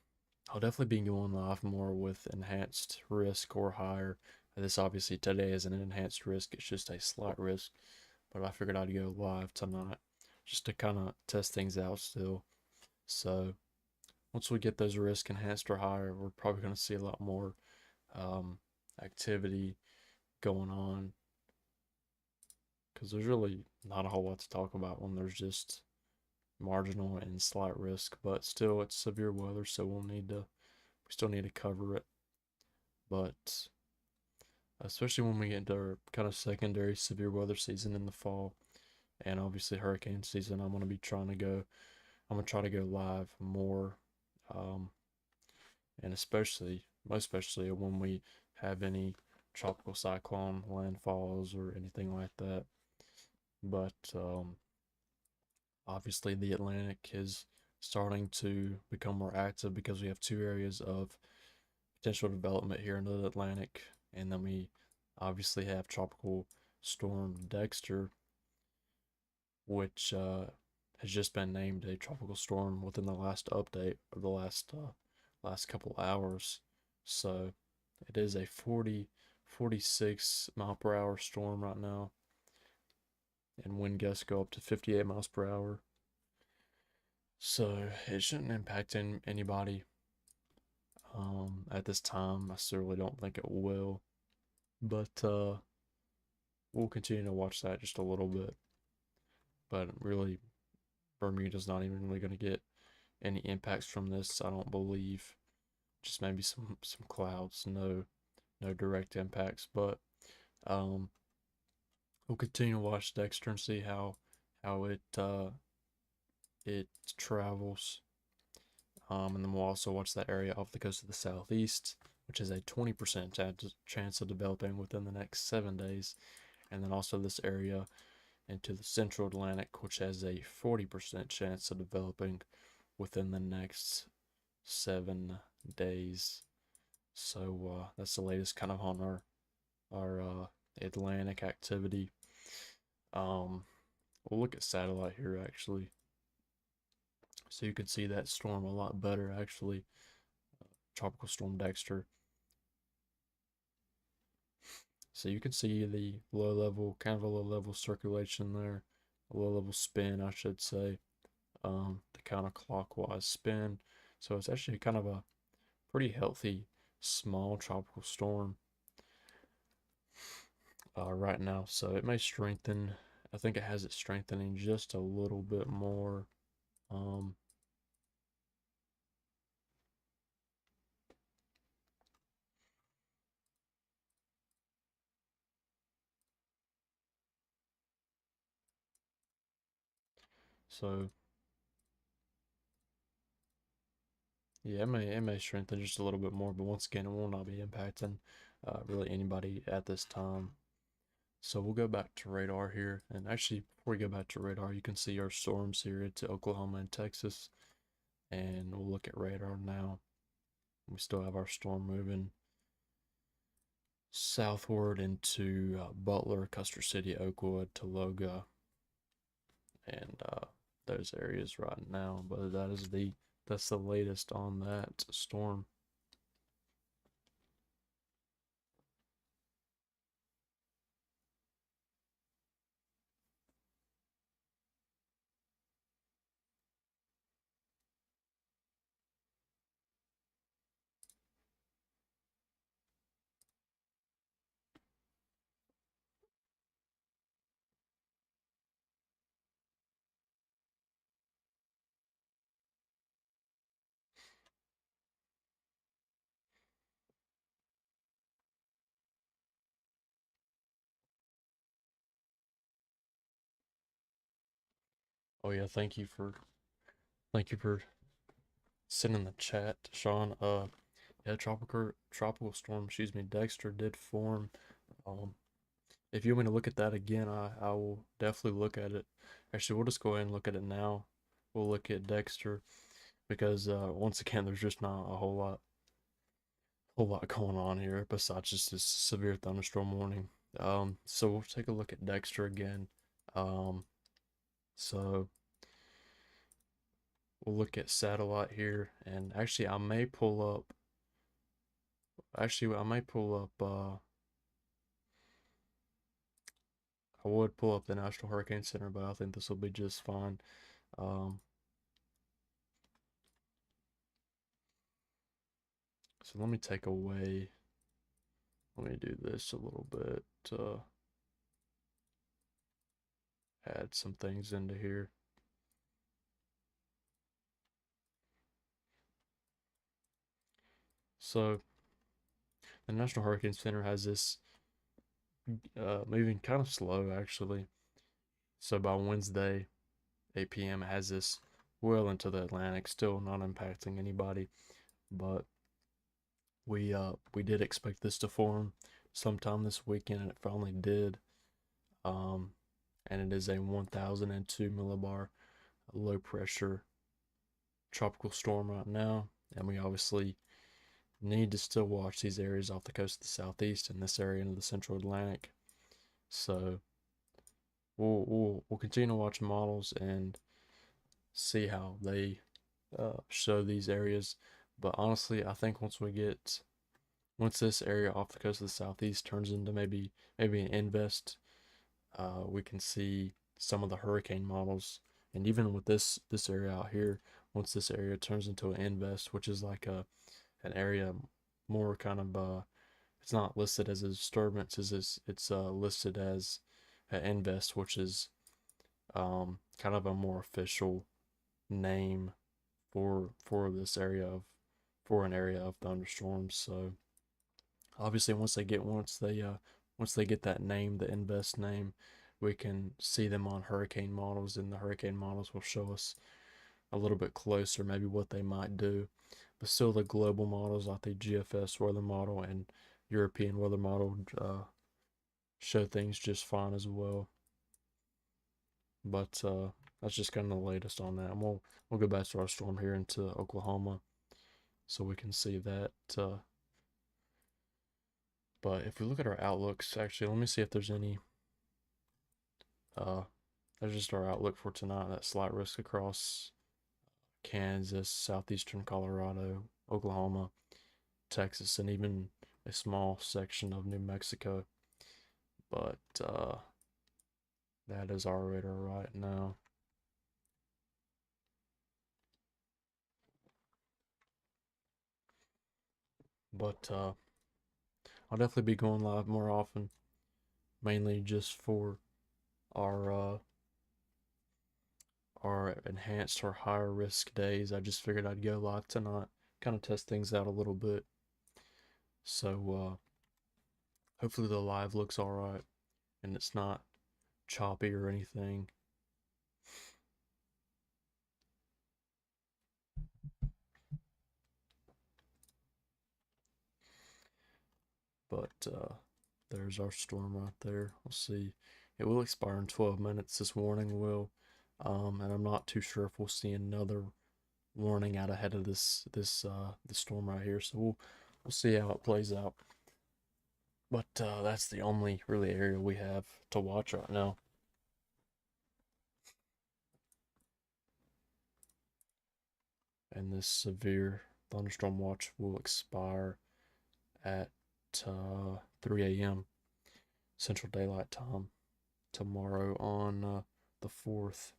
definitely be going live more with enhanced risk or higher. This obviously today is an enhanced risk, it's just a slight risk, but I figured I'd go live tonight just to kind of test things out still. So once we get those risk enhanced or higher, we're probably going to see a lot more um, activity going on because there's really not a whole lot to talk about when there's just marginal and slight risk, but still it's severe weather, so we still need to cover it. But especially when we get into our kind of secondary severe weather season in the fall and obviously hurricane season, I'm gonna try to go live more, um, and most especially when we have any tropical cyclone landfalls or anything like that. But obviously the Atlantic is starting to become more active because we have two areas of potential development here in the Atlantic, and then we obviously have Tropical Storm Dexter, which has just been named a tropical storm within the last update of the last couple hours. So it is a 46 mile per hour storm right now, and wind gusts go up to 58 miles per hour. So it shouldn't impact anybody at this time. I certainly don't think it will, but we'll continue to watch that just a little bit. But really, Bermuda's not even really going to get any impacts from this, I don't believe. Just maybe some clouds, no direct impacts. But um, we'll continue to watch Dexter and see how it travels. And then we'll also watch that area off the coast of the southeast, which has a 20% chance of developing within the next 7 days. And then also this area into the central Atlantic, which has a 40% chance of developing within the next 7 days. So that's the latest kind of on our Atlantic activity. We'll look at satellite here actually, so you can see that storm a lot better actually. Tropical Storm Dexter. So you can see the low level, kind of a low level circulation there, a low level spin, I should say, the counterclockwise spin. So it's actually kind of a pretty healthy, small tropical storm right now. So it may strengthen. I think it has it strengthening just a little bit more. Um, So yeah, it may strengthen just a little bit more, but once again, it will not be impacting really anybody at this time. So we'll go back to radar here, and actually, before we go back to radar, you can see our storms here into Oklahoma and Texas, and we'll look at radar now. We still have our storm moving southward into Butler, Custer City, Oakwood, Taloga, and those areas right now. But that's the latest on that storm. Oh yeah, thank you for sending the chat, Sean. Yeah, tropical storm, excuse me, Dexter did form. Um, if you want me to look at that again, I will definitely look at it. Actually, we'll just go ahead and look at it now. We'll look at Dexter because once again, there's just not a whole lot going on here besides just this severe thunderstorm warning. So we'll take a look at Dexter again. Um, so we'll look at satellite here, and actually, I may pull up. Actually, I may pull up. I would pull up the National Hurricane Center, but I think this will be just fine. Um, so let me take away. Let me do this a little bit. Add some things into here. So the National Hurricane Center has this moving kind of slow actually. So by Wednesday, 8 p.m., it has this well into the Atlantic, still not impacting anybody. But we did expect this to form sometime this weekend, and it finally did. Um, and it is a 1,002 millibar low pressure tropical storm right now, and we obviously need to still watch these areas off the coast of the southeast and this area into the central Atlantic. So we'll continue to watch models and see how they show these areas. But honestly, I think once this area off the coast of the southeast turns into maybe an invest, we can see some of the hurricane models. And even with this area out here, once this area turns into an invest, which is like an area more kind of it's not listed as a disturbance, it's listed as an invest, which is kind of a more official name for this area of for an area of thunderstorms. So obviously once they get that name, the invest name, we can see them on hurricane models, and the hurricane models will show us a little bit closer maybe what they might do. But still, the global models like the GFS weather model and European weather model show things just fine as well. But that's just kind of the latest on that. And we'll go back to our storm here into Oklahoma so we can see that. But if we look at our outlooks, actually, let me see if there's any. Uh, that's just our outlook for tonight. That slight risk across Kansas, southeastern Colorado, Oklahoma, Texas, and even a small section of New Mexico. But that is our radar right now. But I'll definitely be going live more often, mainly just for our our enhanced or higher risk days. I just figured I'd go live tonight, kind of test things out a little bit. So hopefully the live looks all right and it's not choppy or anything. But there's our storm right there. We'll see. It will expire in 12 minutes. This warning will, and I'm not too sure if we'll see another warning out ahead of the storm right here. So we'll see how it plays out. But that's the only really area we have to watch right now. And this severe thunderstorm watch will expire at 3 a.m. Central Daylight Time tomorrow on the 4th.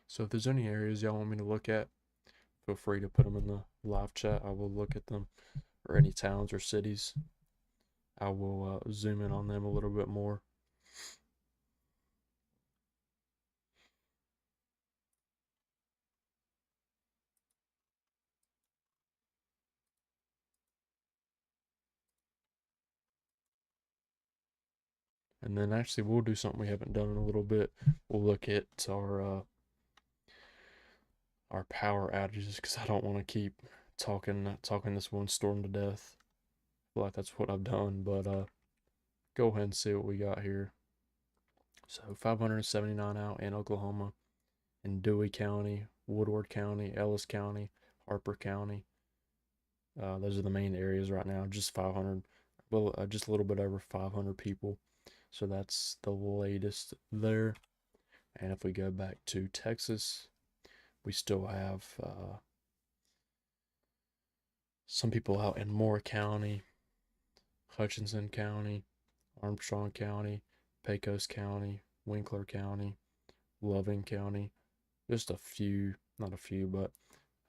So if there's any areas y'all want me to look at, feel free to put them in the live chat. I will look at them, or any towns or cities. I will zoom in on them a little bit more. And then actually we'll do something we haven't done in a little bit. We'll look at our power outages, because I don't want to keep talking this one storm to death. I feel like that's what I've done, but go ahead and see what we got here. So 579 out in Oklahoma, in Dewey County, Woodward County, Ellis County, Harper County. Those are the main areas right now. Just 500, well, just a little bit over 500 people. So that's the latest there. And if we go back to Texas, we still have some people out in Moore County, Hutchinson County, Armstrong County, Pecos County, Winkler County, Loving County. Just a few, not a few, but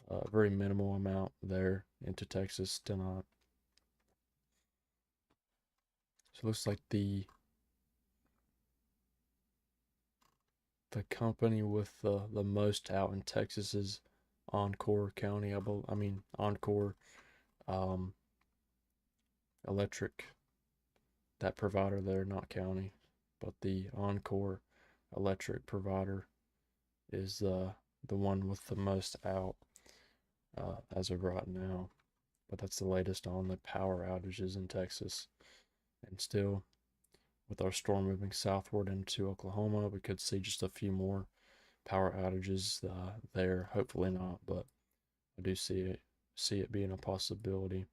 a very minimal amount there into Texas tonight. So it looks like the company with the most out in Texas is Encore County. I mean Encore um, Electric. That provider there, not county, but the Encore Electric provider is the one with the most out as of right now. But that's the latest on the power outages in Texas. And still, with our storm moving southward into Oklahoma, we could see just a few more power outages there. Hopefully not, but I do see it being a possibility.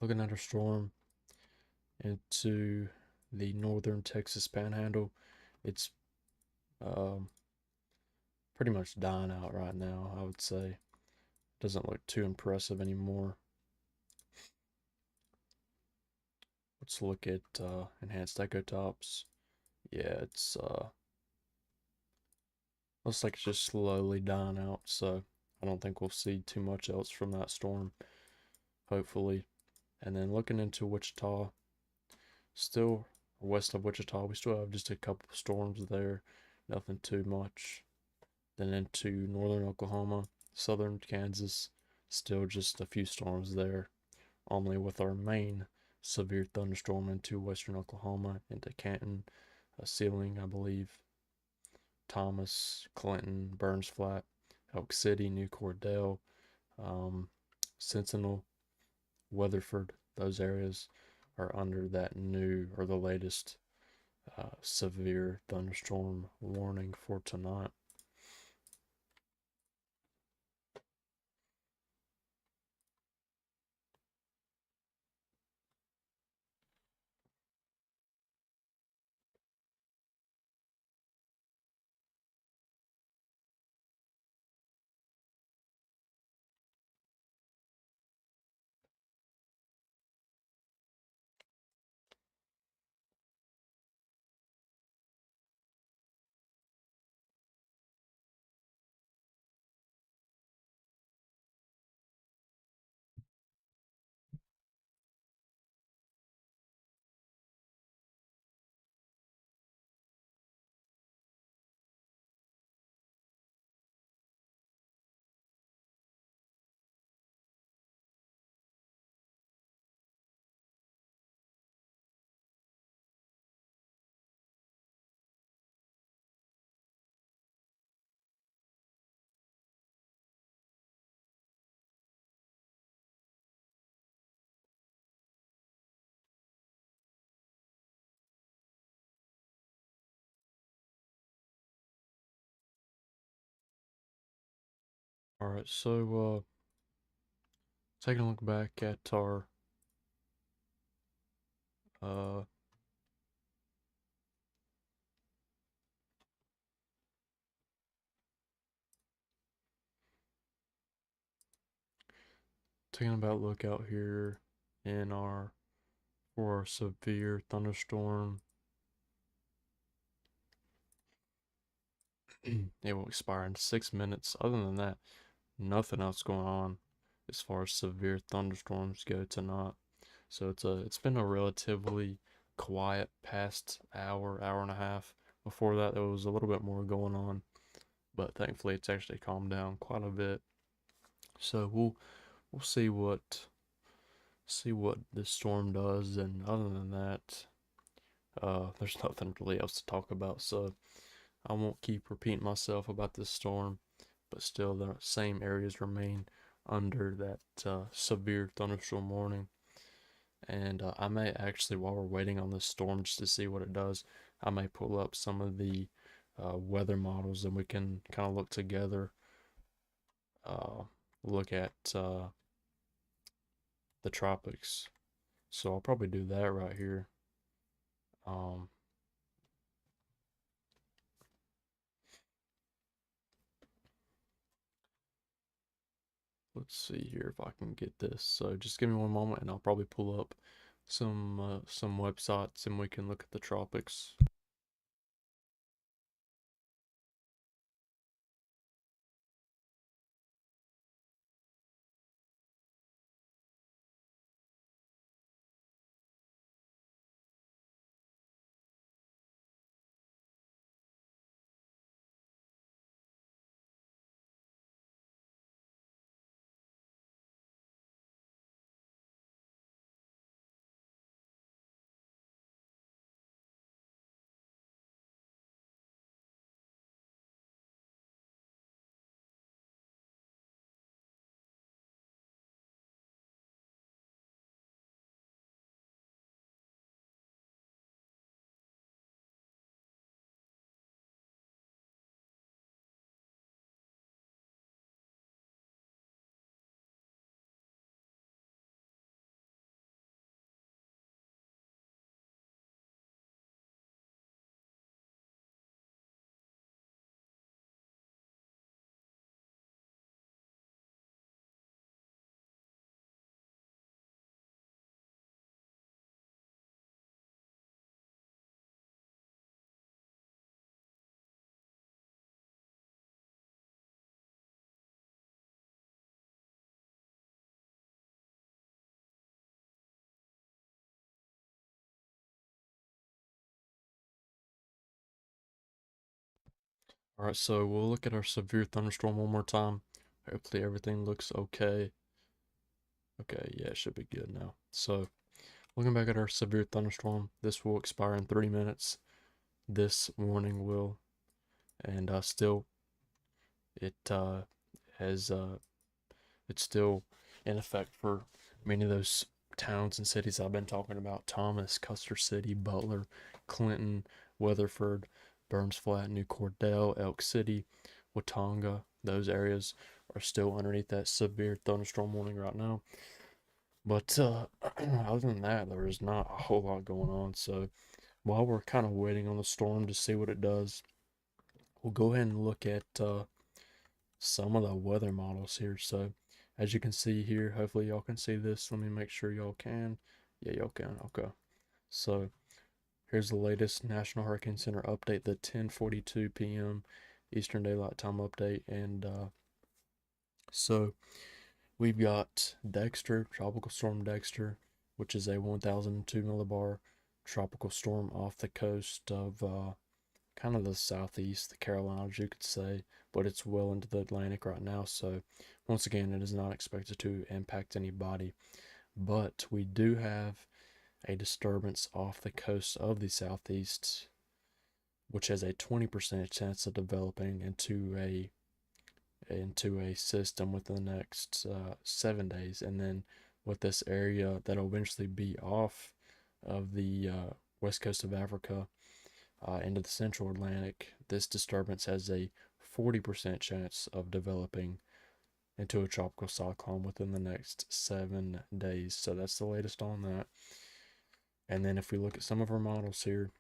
Looking at our storm into the northern Texas panhandle, it's um, pretty much dying out right now, I would say. Doesn't look too impressive anymore. Let's look at enhanced echo tops. Yeah, it's looks like it's just slowly dying out, so I don't think we'll see too much else from that storm, hopefully. And then looking into Wichita, still west of Wichita, we still have just a couple storms there, nothing too much. Then into northern Oklahoma, southern Kansas, still just a few storms there. Only with our main severe thunderstorm into western Oklahoma, into Canton, Sealing, I believe, Thomas, Clinton, Burns Flat, Elk City, New Cordell, Sentinel, Weatherford. Those areas are under that new, or the latest severe thunderstorm warning for tonight. All right, so taking a look back at our uh, taking a about look out here in our for our severe thunderstorm. It will expire in 6 minutes. Other than that, nothing else going on as far as severe thunderstorms go tonight. So it's been a relatively quiet past hour, hour and a half. Before that, there was a little bit more going on, but thankfully it's actually calmed down quite a bit. So we'll see what this storm does, and other than that, there's nothing really else to talk about. So I won't keep repeating myself about this storm, but still the same areas remain under that severe thunderstorm warning. And I may actually, while we're waiting on this storm just to see what it does, I may pull up some of the weather models and we can kind of look together, uh, look at the tropics. So I'll probably do that right here. Um, let's see here if I can get this. So just give me one moment and I'll probably pull up some websites and we can look at the tropics. All right, so we'll look at our severe thunderstorm one more time. Hopefully everything looks okay. Okay, yeah, it should be good now. So looking back at our severe thunderstorm, this will expire in 30 minutes. This warning will, and still, it has it's still in effect for many of those towns and cities I've been talking about: Thomas, Custer City, Butler, Clinton, Weatherford, Burns Flat, New Cordell, Elk City, Watauga. Those areas are still underneath that severe thunderstorm warning right now. But other than that, there is not a whole lot going on. So while we're kind of waiting on the storm to see what it does, we'll go ahead and look at some of the weather models here. So as you can see here, hopefully y'all can see this. Let me make sure y'all can. Yeah, y'all can. Okay. So here's the latest National Hurricane Center update, the 10:42 p.m. Eastern Daylight Time update. And so we've got Dexter, Tropical Storm Dexter, which is a 1002 millibar tropical storm off the coast of kind of the southeast, the Carolinas, you could say, but it's well into the Atlantic right now. So, once again, it is not expected to impact anybody. But we do have a disturbance off the coast of the southeast, which has a 20% chance of developing into a system within the next 7 days, and then with this area that'll eventually be off of the west coast of Africa into the central Atlantic, this disturbance has a 40% chance of developing into a tropical cyclone within the next 7 days. So that's the latest on that. And then if we look at some of our models here,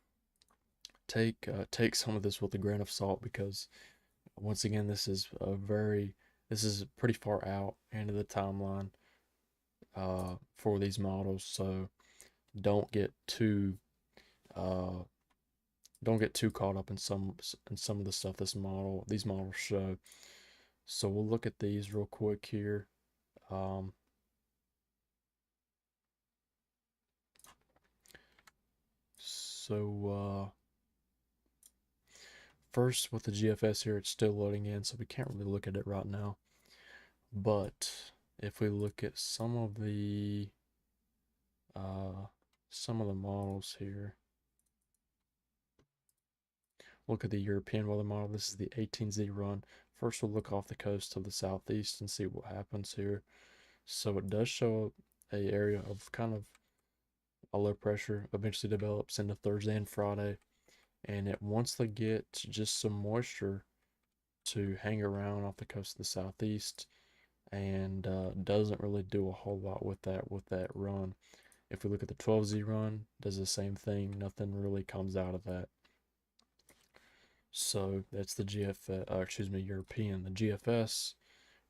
take some of this with a grain of salt, because once again, this is pretty far out into the timeline for these models. So don't get too uh, don't get too caught up in some of the stuff these models show. So we'll look at these real quick here. Um, so first with the GFS here, it's still loading in, so we can't really look at it right now. But if we look at uh, some of the models here, look at the European weather model. This is the 18Z run. First, we'll look off the coast to the southeast and see what happens here. So it does show a area of kind of a low pressure eventually develops into Thursday and Friday, and it wants to get just some moisture to hang around off the coast of the southeast, and doesn't really do a whole lot with that run. If we look at the 12Z run, does the same thing. Nothing really comes out of that. So that's the European. The GFS,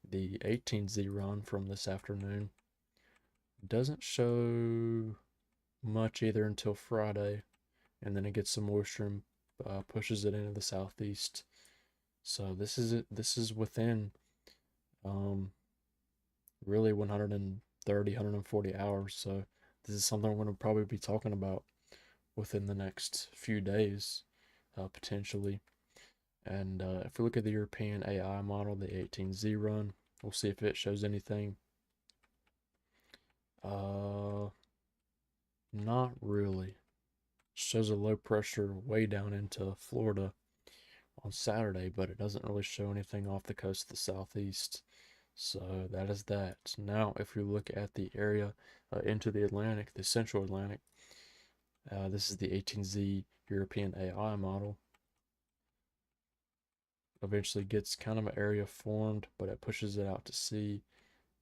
the 18Z run from this afternoon, doesn't show much either until Friday, and then it gets some moisture and pushes it into the southeast. So this is it. This is within really 130, 140 hours. So this is something we're going to probably be talking about within the next few days, potentially. And if we look at the European AI model, the 18Z run, we'll see if it shows anything. Not really. Shows a low pressure way down into Florida on Saturday, but it doesn't really show anything off the coast of the southeast. So that is that. Now, if we look at the area into the Atlantic, the central Atlantic, this is the 18Z European AI model. Eventually gets kind of an area formed, but it pushes it out to sea.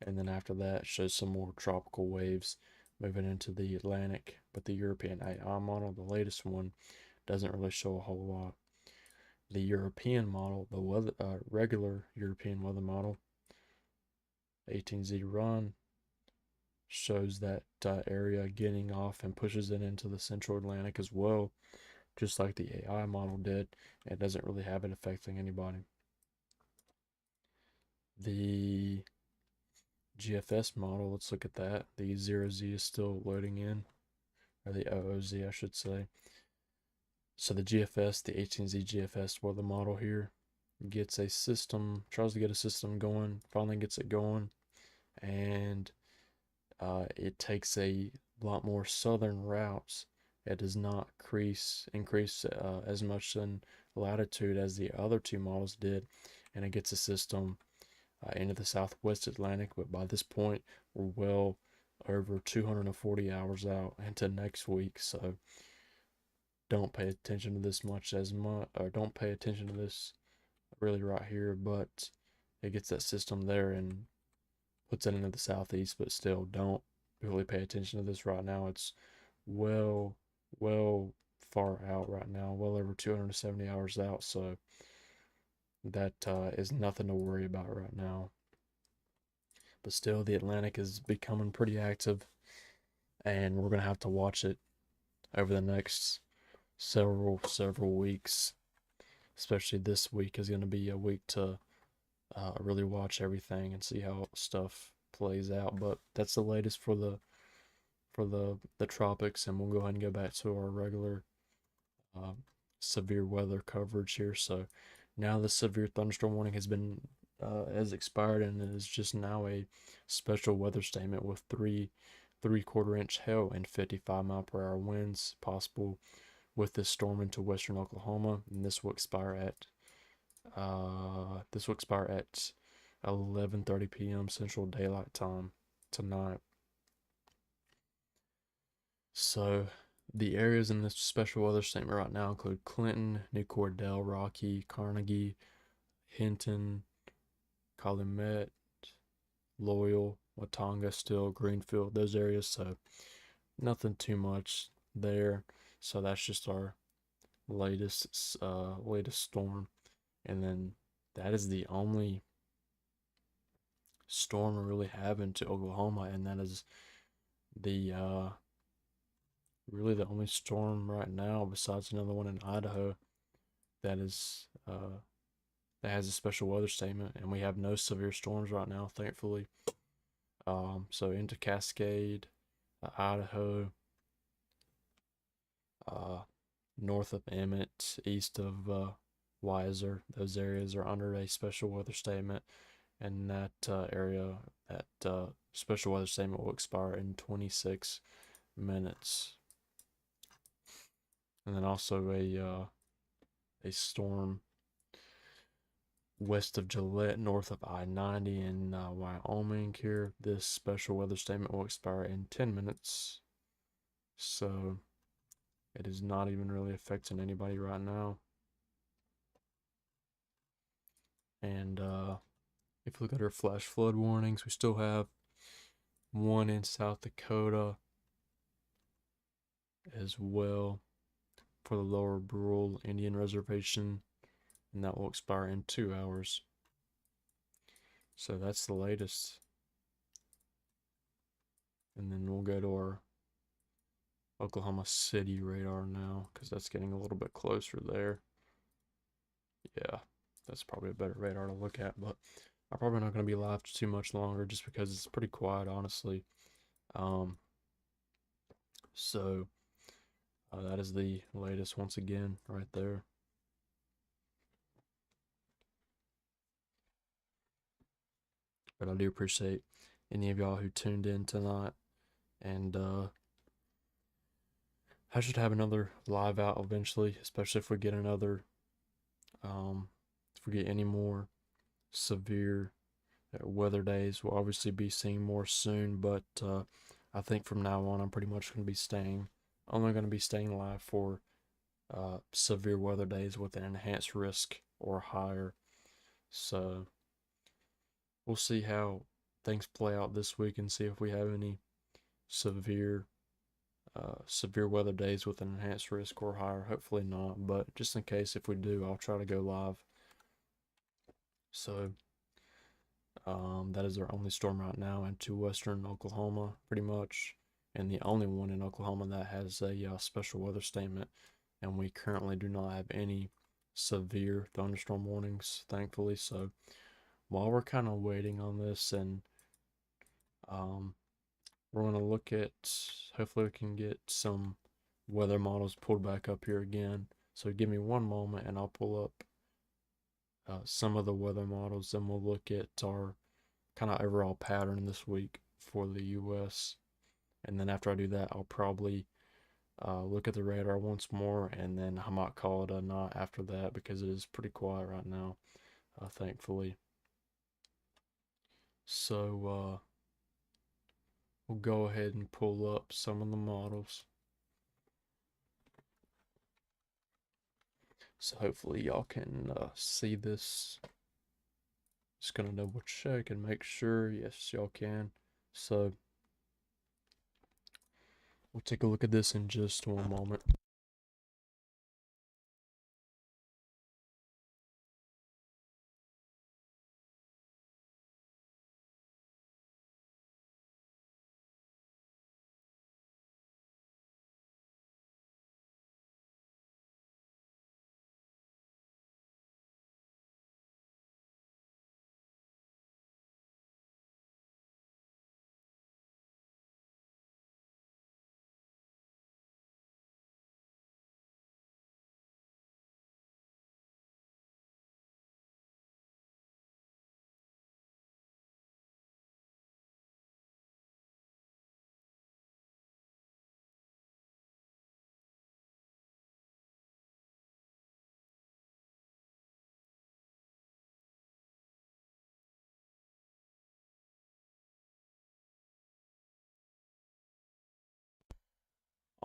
And then after that, shows some more tropical waves moving into the Atlantic. But the European AI model, the latest one, doesn't really show a whole lot. The European model, the regular European weather model, 18Z run, shows that area getting off and pushes it into the central Atlantic as well, just like the AI model did. It doesn't really have it affecting anybody. The GFS model, let's look at that. The 0Z is still loading in, or the OOZ, I should say. So the GFS, the 18Z GFS weather model here, gets a system, tries to get a system going, finally gets it going, and it takes a lot more southern routes. It does not increase as much in latitude as the other two models did, and it gets a system into the southwest Atlantic. But by this point, we're well over 240 hours out into next week, so don't pay attention to this or don't pay attention to this really right here. But it gets that system there and puts it into the southeast, but still don't really pay attention to this right now. It's well, well far out right now, well over 270 hours out. So that is nothing to worry about right now. But still, the Atlantic is becoming pretty active, and we're gonna have to watch it over the next several weeks. Especially this week is gonna be a week to really watch everything and see how stuff plays out. But that's the latest for the tropics, and we'll go ahead and go back to our regular uh, severe weather coverage here. So now the severe thunderstorm warning has expired, and it is just now a special weather statement with three-quarter inch hail and 55-mile-per-hour winds possible with this storm into western Oklahoma. And this will expire at 11:30 p.m. Central Daylight Time tonight. So the areas in this special weather statement right now include Clinton, New Cordell, Rocky, Carnegie, Hinton, Calumet, Loyal, Watanga, Still, Greenfield, those areas. So nothing too much there. So that's just our latest storm, and then that is the only storm we really have into Oklahoma, and that is the really the only storm right now besides another one in Idaho that is that has a special weather statement, and we have no severe storms right now, thankfully. So into Cascade, Idaho, uh, north of Emmett, east of Weiser, those areas are under a special weather statement, and that area, that special weather statement will expire in 26 minutes. And then also a storm west of Gillette, north of I-90 in Wyoming here. This special weather statement will expire in 10 minutes. So it is not even really affecting anybody right now. And if you look at our flash flood warnings, we still have one in South Dakota as well for the Lower Brule Indian Reservation, and that will expire in 2 hours. So that's the latest. And then we'll go to our Oklahoma City radar now, because that's getting a little bit closer there. Yeah, that's probably a better radar to look at, but I'm probably not going to be live too much longer just because it's pretty quiet, honestly. Um, so that is the latest once again right there. But I do appreciate any of y'all who tuned in tonight, and I should have another live out eventually, especially if we get another, if we get any more severe weather days. We'll obviously be seeing more soon, but I think from now on, I'm pretty much going to be only going to be staying live for severe weather days with an enhanced risk or higher. So we'll see how things play out this week and see if we have any severe severe weather days with an enhanced risk or higher. Hopefully not, but just in case if we do, I'll try to go live. So that is our only storm right now into western Oklahoma, pretty much, and the only one in Oklahoma that has a special weather statement. And we currently do not have any severe thunderstorm warnings, thankfully. So while we're kind of waiting on this, and um, we're going to look at, hopefully we can get some weather models pulled back up here again. So give me one moment and I'll pull up some of the weather models, and we'll look at our kind of overall pattern this week for the U.S. And then after I do that, I'll probably look at the radar once more, and then I might call it a night after that because it is pretty quiet right now, thankfully. So we'll go ahead and pull up some of the models. So hopefully y'all can see this. Just gonna double check and make sure. Yes, y'all can. So we'll take a look at this in just one moment.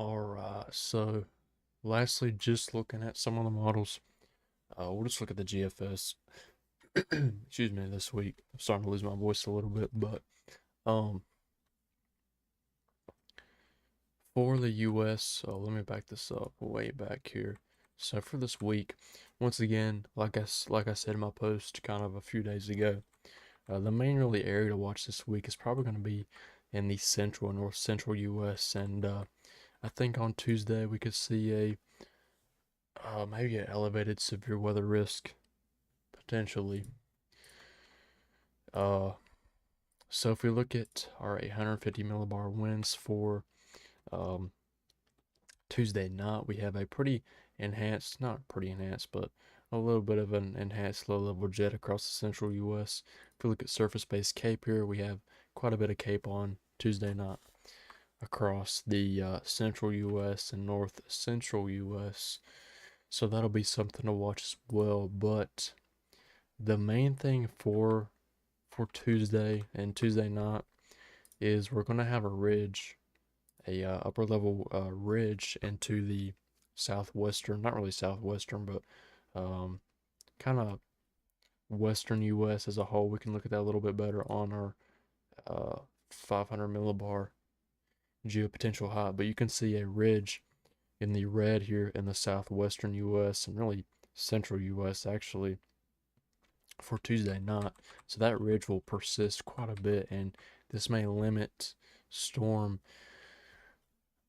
All right. So lastly, just looking at some of the models. We'll just look at the GFS. excuse me, this week. I'm starting to lose my voice a little bit, but um, for the U.S., so let me back this up way back here. So for this week, once again, like I said in my post kind of a few days ago, the main really area to watch this week is probably going to be in the central and north central U.S. And I think on Tuesday we could see a maybe an elevated severe weather risk potentially. Uh, so if we look at our 850 millibar winds for um, Tuesday night, we have a pretty enhanced, not pretty enhanced, but a little bit of an enhanced low-level jet across the central U.S. If we look at surface-based CAPE here, we have quite a bit of CAPE on Tuesday night across the central U.S. and north central U.S. So that'll be something to watch as well. But the main thing for Tuesday and Tuesday night is we're going to have a ridge, a upper level ridge into the southwestern, not really southwestern, but kind of western U.S. as a whole. We can look at that a little bit better on our 500 millibar geopotential height, but you can see a ridge in the red here in the southwestern U.S. and really central U.S. actually for Tuesday night. So that ridge will persist quite a bit, and this may limit storm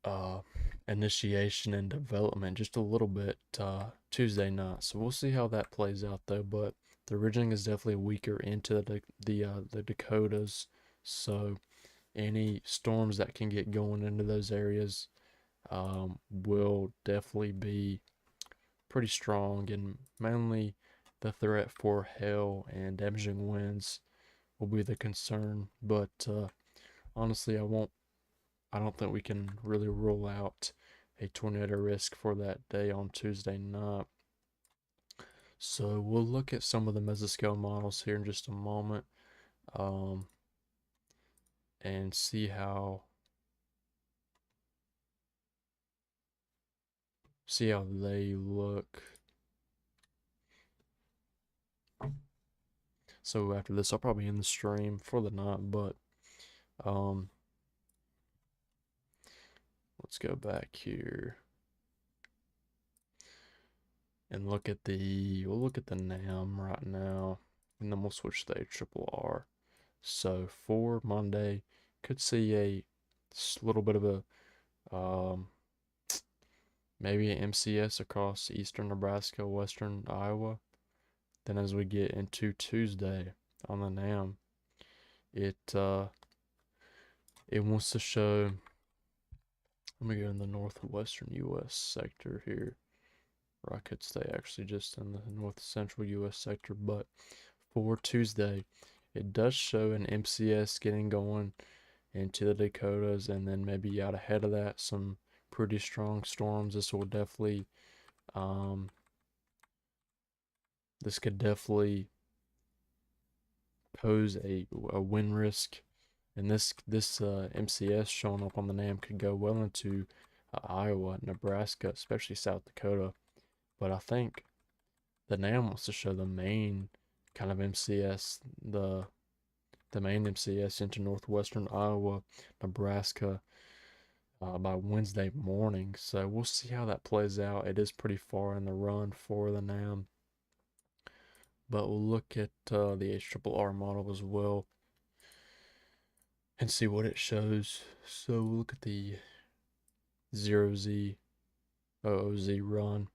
uh, initiation and development just a little bit Tuesday night. So we'll see how that plays out though. But the ridging is definitely weaker into the Dakotas. So any storms that can get going into those areas will definitely be pretty strong, and mainly the threat for hail and damaging winds will be the concern. But honestly, I don't think we can really rule out a tornado risk for that day on Tuesday night. So we'll look at some of the mesoscale models here in just a moment, um, and see how they look. So after this, I'll probably end the stream for the night, but um, let's go back here and we'll look at the NAM right now, and then we'll switch to a triple R. So for Monday, could see a little bit of a um, maybe an MCS across eastern Nebraska, western Iowa. Then as we get into Tuesday on the NAM, it it wants to show. Let me go in the northwestern U.S. sector here, or I could stay actually just in the north central U.S. sector. But for Tuesday, it does show an MCS getting going into the Dakotas, and then maybe out ahead of that, some pretty strong storms. Um, this could definitely pose a wind risk, and this MCS showing up on the NAM could go well into Iowa, Nebraska, especially South Dakota. But I think the NAM wants to show the main kind of MCS, the main MCS into northwestern Iowa, Nebraska, by Wednesday morning. So we'll see how that plays out. It is pretty far in the run for the NAM. But we'll look at the HRRR model as well and see what it shows. So we'll look at the 0Z OOZ run.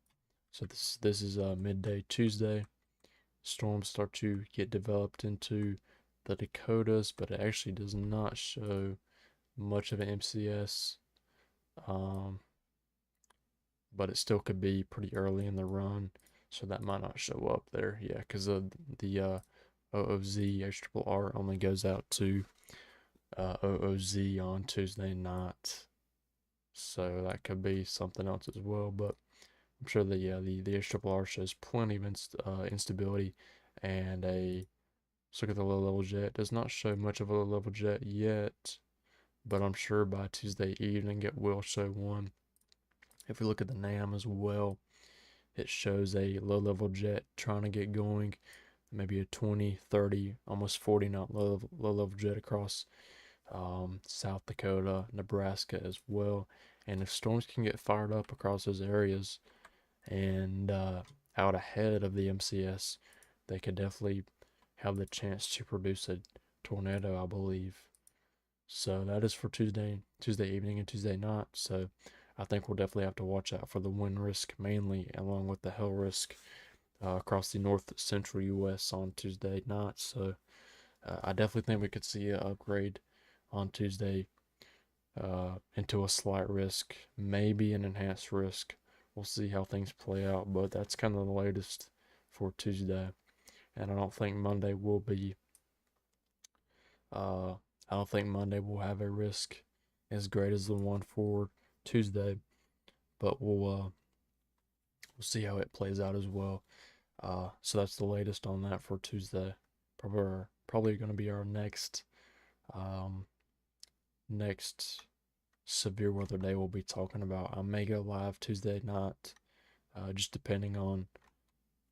So this is midday Tuesday. Storms start to get developed into the Dakotas, but it actually does not show much of an MCS. But it still could be pretty early in the run, so that might not show up there. Yeah, because the OOZ HRRR only goes out to OOZ on Tuesday night, so that could be something else as well. But I'm sure that the HRRR shows plenty of instability, and let's look at the low level jet. It does not show much of a low level jet yet, but I'm sure by Tuesday evening it will show one. If we look at the NAM as well, it shows a low level jet trying to get going. maybe a 20, 30, almost 40 knot low level jet across South Dakota, Nebraska as well. And if storms can get fired up across those areas and out ahead of the MCS, they could definitely have the chance to produce a tornado, I believe. So that is for Tuesday evening and Tuesday night. So I think we'll definitely have to watch out for the wind risk mainly, along with the hail risk across the North Central U.S. on Tuesday night. So I definitely think we could see an upgrade on Tuesday into a slight risk, maybe an enhanced risk. We'll see how things play out, but that's kind of the latest for Tuesday. And I don't think Monday will be. Uh, I don't think Monday will have a risk as great as the one for Tuesday, but we'll see how it plays out as well. So that's the latest on that for Tuesday. Probably going to be our um, next severe weather day we'll be talking about. I may go live Tuesday night, just depending on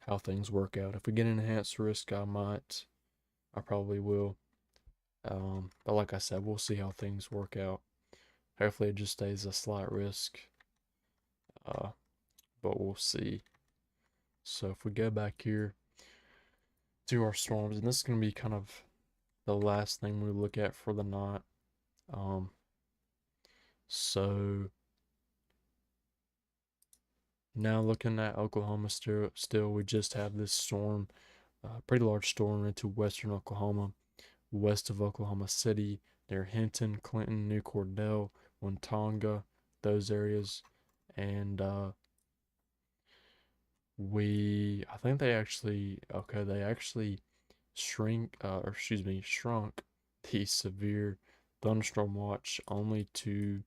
how things work out. If we get an enhanced risk, I probably will. But like I said, we'll see how things work out. Hopefully, it just stays a slight risk, uh, but we'll see. So if we go back here to our storms, and this is going to be kind of the last thing we look at for the night. Um, so now looking at Oklahoma still we just have this storm, pretty large storm into western Oklahoma, west of Oklahoma City, near Hinton, Clinton, New Cordell, Wintonga, those areas. And I think they actually shrunk the severe thunderstorm watch only to,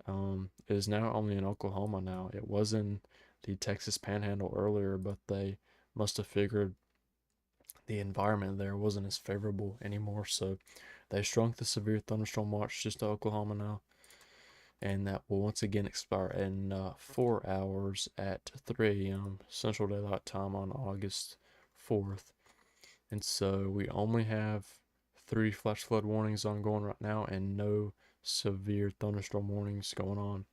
it is now only in Oklahoma now. It was in the Texas Panhandle earlier, but they must have figured the environment there wasn't as favorable anymore. So they shrunk the severe thunderstorm watch just to Oklahoma now. And that will once again expire in 4 hours at 3 a.m. Central Daylight Time on August 4th. And so we only have 3 flash flood warnings ongoing right now and no severe thunderstorm warnings going on.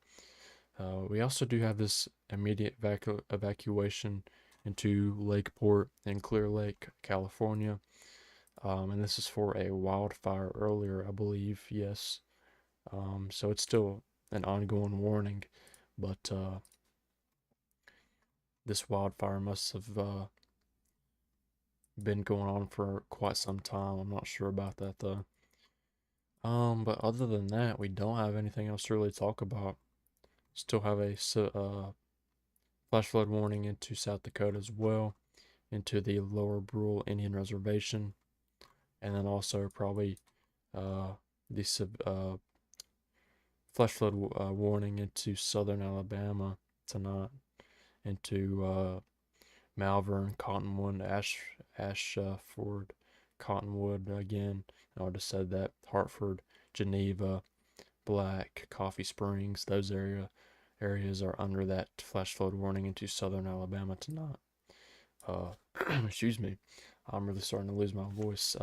We also do have this immediate evacuation into Lakeport and Clear Lake, California. And this is for a wildfire earlier, I believe. Yes. So it's still an ongoing warning, but this wildfire must have been going on for quite some time. I'm not sure about that though. But other than that, we don't have anything else to really talk about. Still have a flash flood warning into South Dakota as well, into the Lower Brule Indian Reservation, and then also probably uh, the flash flood warning into southern Alabama tonight, into Malvern, Cottonwood, Ashford, Cottonwood again. I already said that. Hartford, Geneva, Black, Coffee Springs, those areas are under that flash flood warning into southern Alabama tonight. Excuse me, I'm really starting to lose my voice.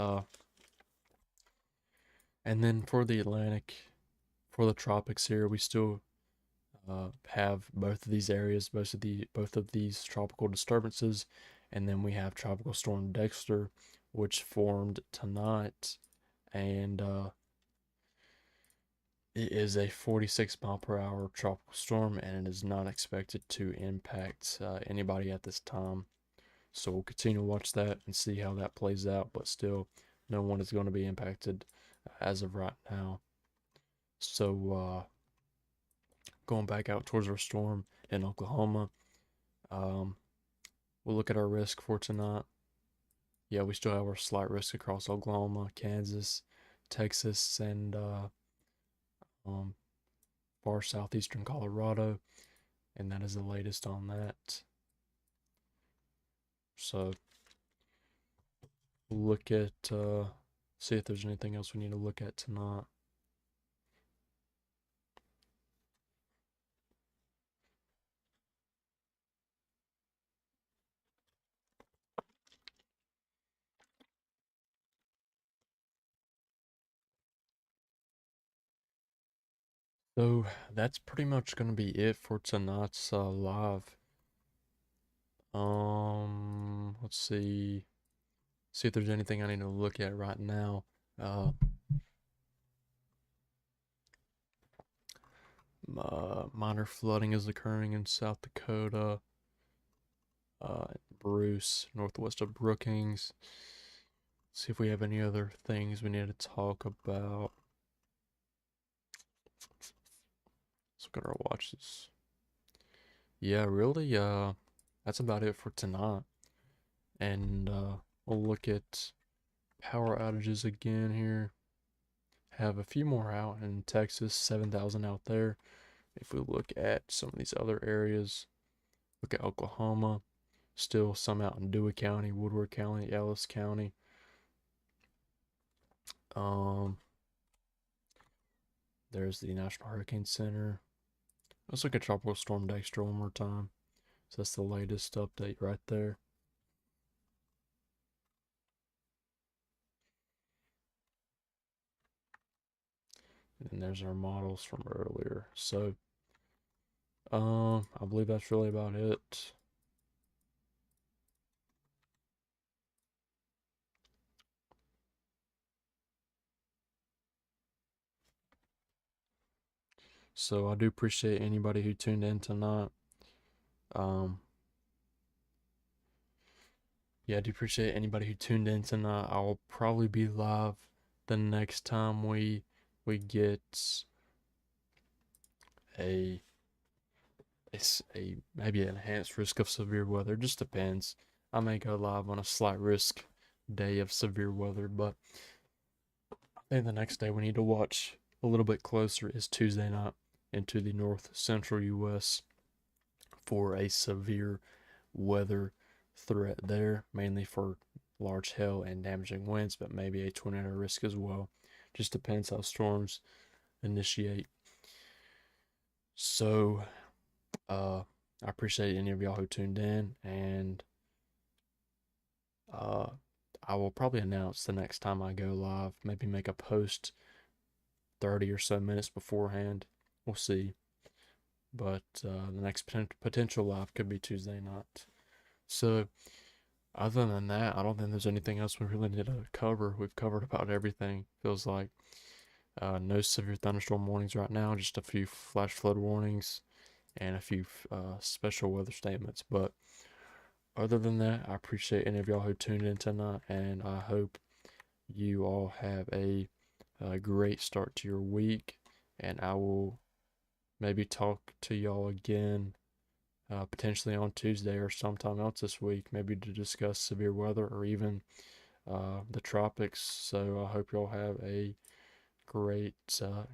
And then for the Atlantic, for the tropics here, we still have both of these areas, both of these tropical disturbances, and then we have Tropical Storm Dexter, which formed tonight, and it is a 46 mile per hour tropical storm, and it is not expected to impact anybody at this time. So we'll continue to watch that and see how that plays out, but still, no one is going to be impacted as of right now. So going back out towards our storm in Oklahoma, um, we'll look at our risk for tonight. Yeah, we still have our slight risk across Oklahoma, Kansas, Texas, and um, far southeastern Colorado, and that is the latest on that. So we'll look at see if there's anything else we need to look at tonight. So that's pretty much gonna be it for tonight's live. Let's see if there's anything I need to look at right now. Uh, Minor flooding is occurring in South Dakota, Bruce, northwest of Brookings. See if we have any other things we need to talk about. Let's look at our watches. Yeah, really, that's about it for tonight. And we'll look at power outages again here. Have a few more out in Texas, 7,000 out there. If we look at some of these other areas, look at Oklahoma, still some out in Dewey County, Woodward County, Ellis County. Um, there's the National Hurricane Center. Let's look at Tropical Storm Dexter one more time. So that's the latest update right there. And then there's our models from earlier. So, I believe that's really about it. So I do appreciate anybody who tuned in tonight. Um, yeah, I do appreciate anybody who tuned in tonight. I will probably be live the next time we get a a maybe an enhanced risk of severe weather. It just depends. I may go live on a slight risk day of severe weather, but I think the next day we need to watch a little bit closer is Tuesday night into the North Central U.S. for a severe weather threat there, mainly for large hail and damaging winds, but maybe a tornado risk as well. Just depends how storms initiate. So, I appreciate any of y'all who tuned in, and uh, I will probably announce the next time I go live. Maybe make a post 30 or so minutes beforehand. We'll see. But the next potential live could be Tuesday night. So, other than that, I don't think there's anything else we really need to cover. We've covered about everything. Feels like no severe thunderstorm warnings right now, just a few flash flood warnings and a few special weather statements. But other than that, I appreciate any of y'all who tuned in tonight, and I hope you all have a great start to your week. And I will maybe talk to y'all again potentially on Tuesday or sometime else this week, maybe to discuss severe weather or even the tropics. So I hope y'all have a great night.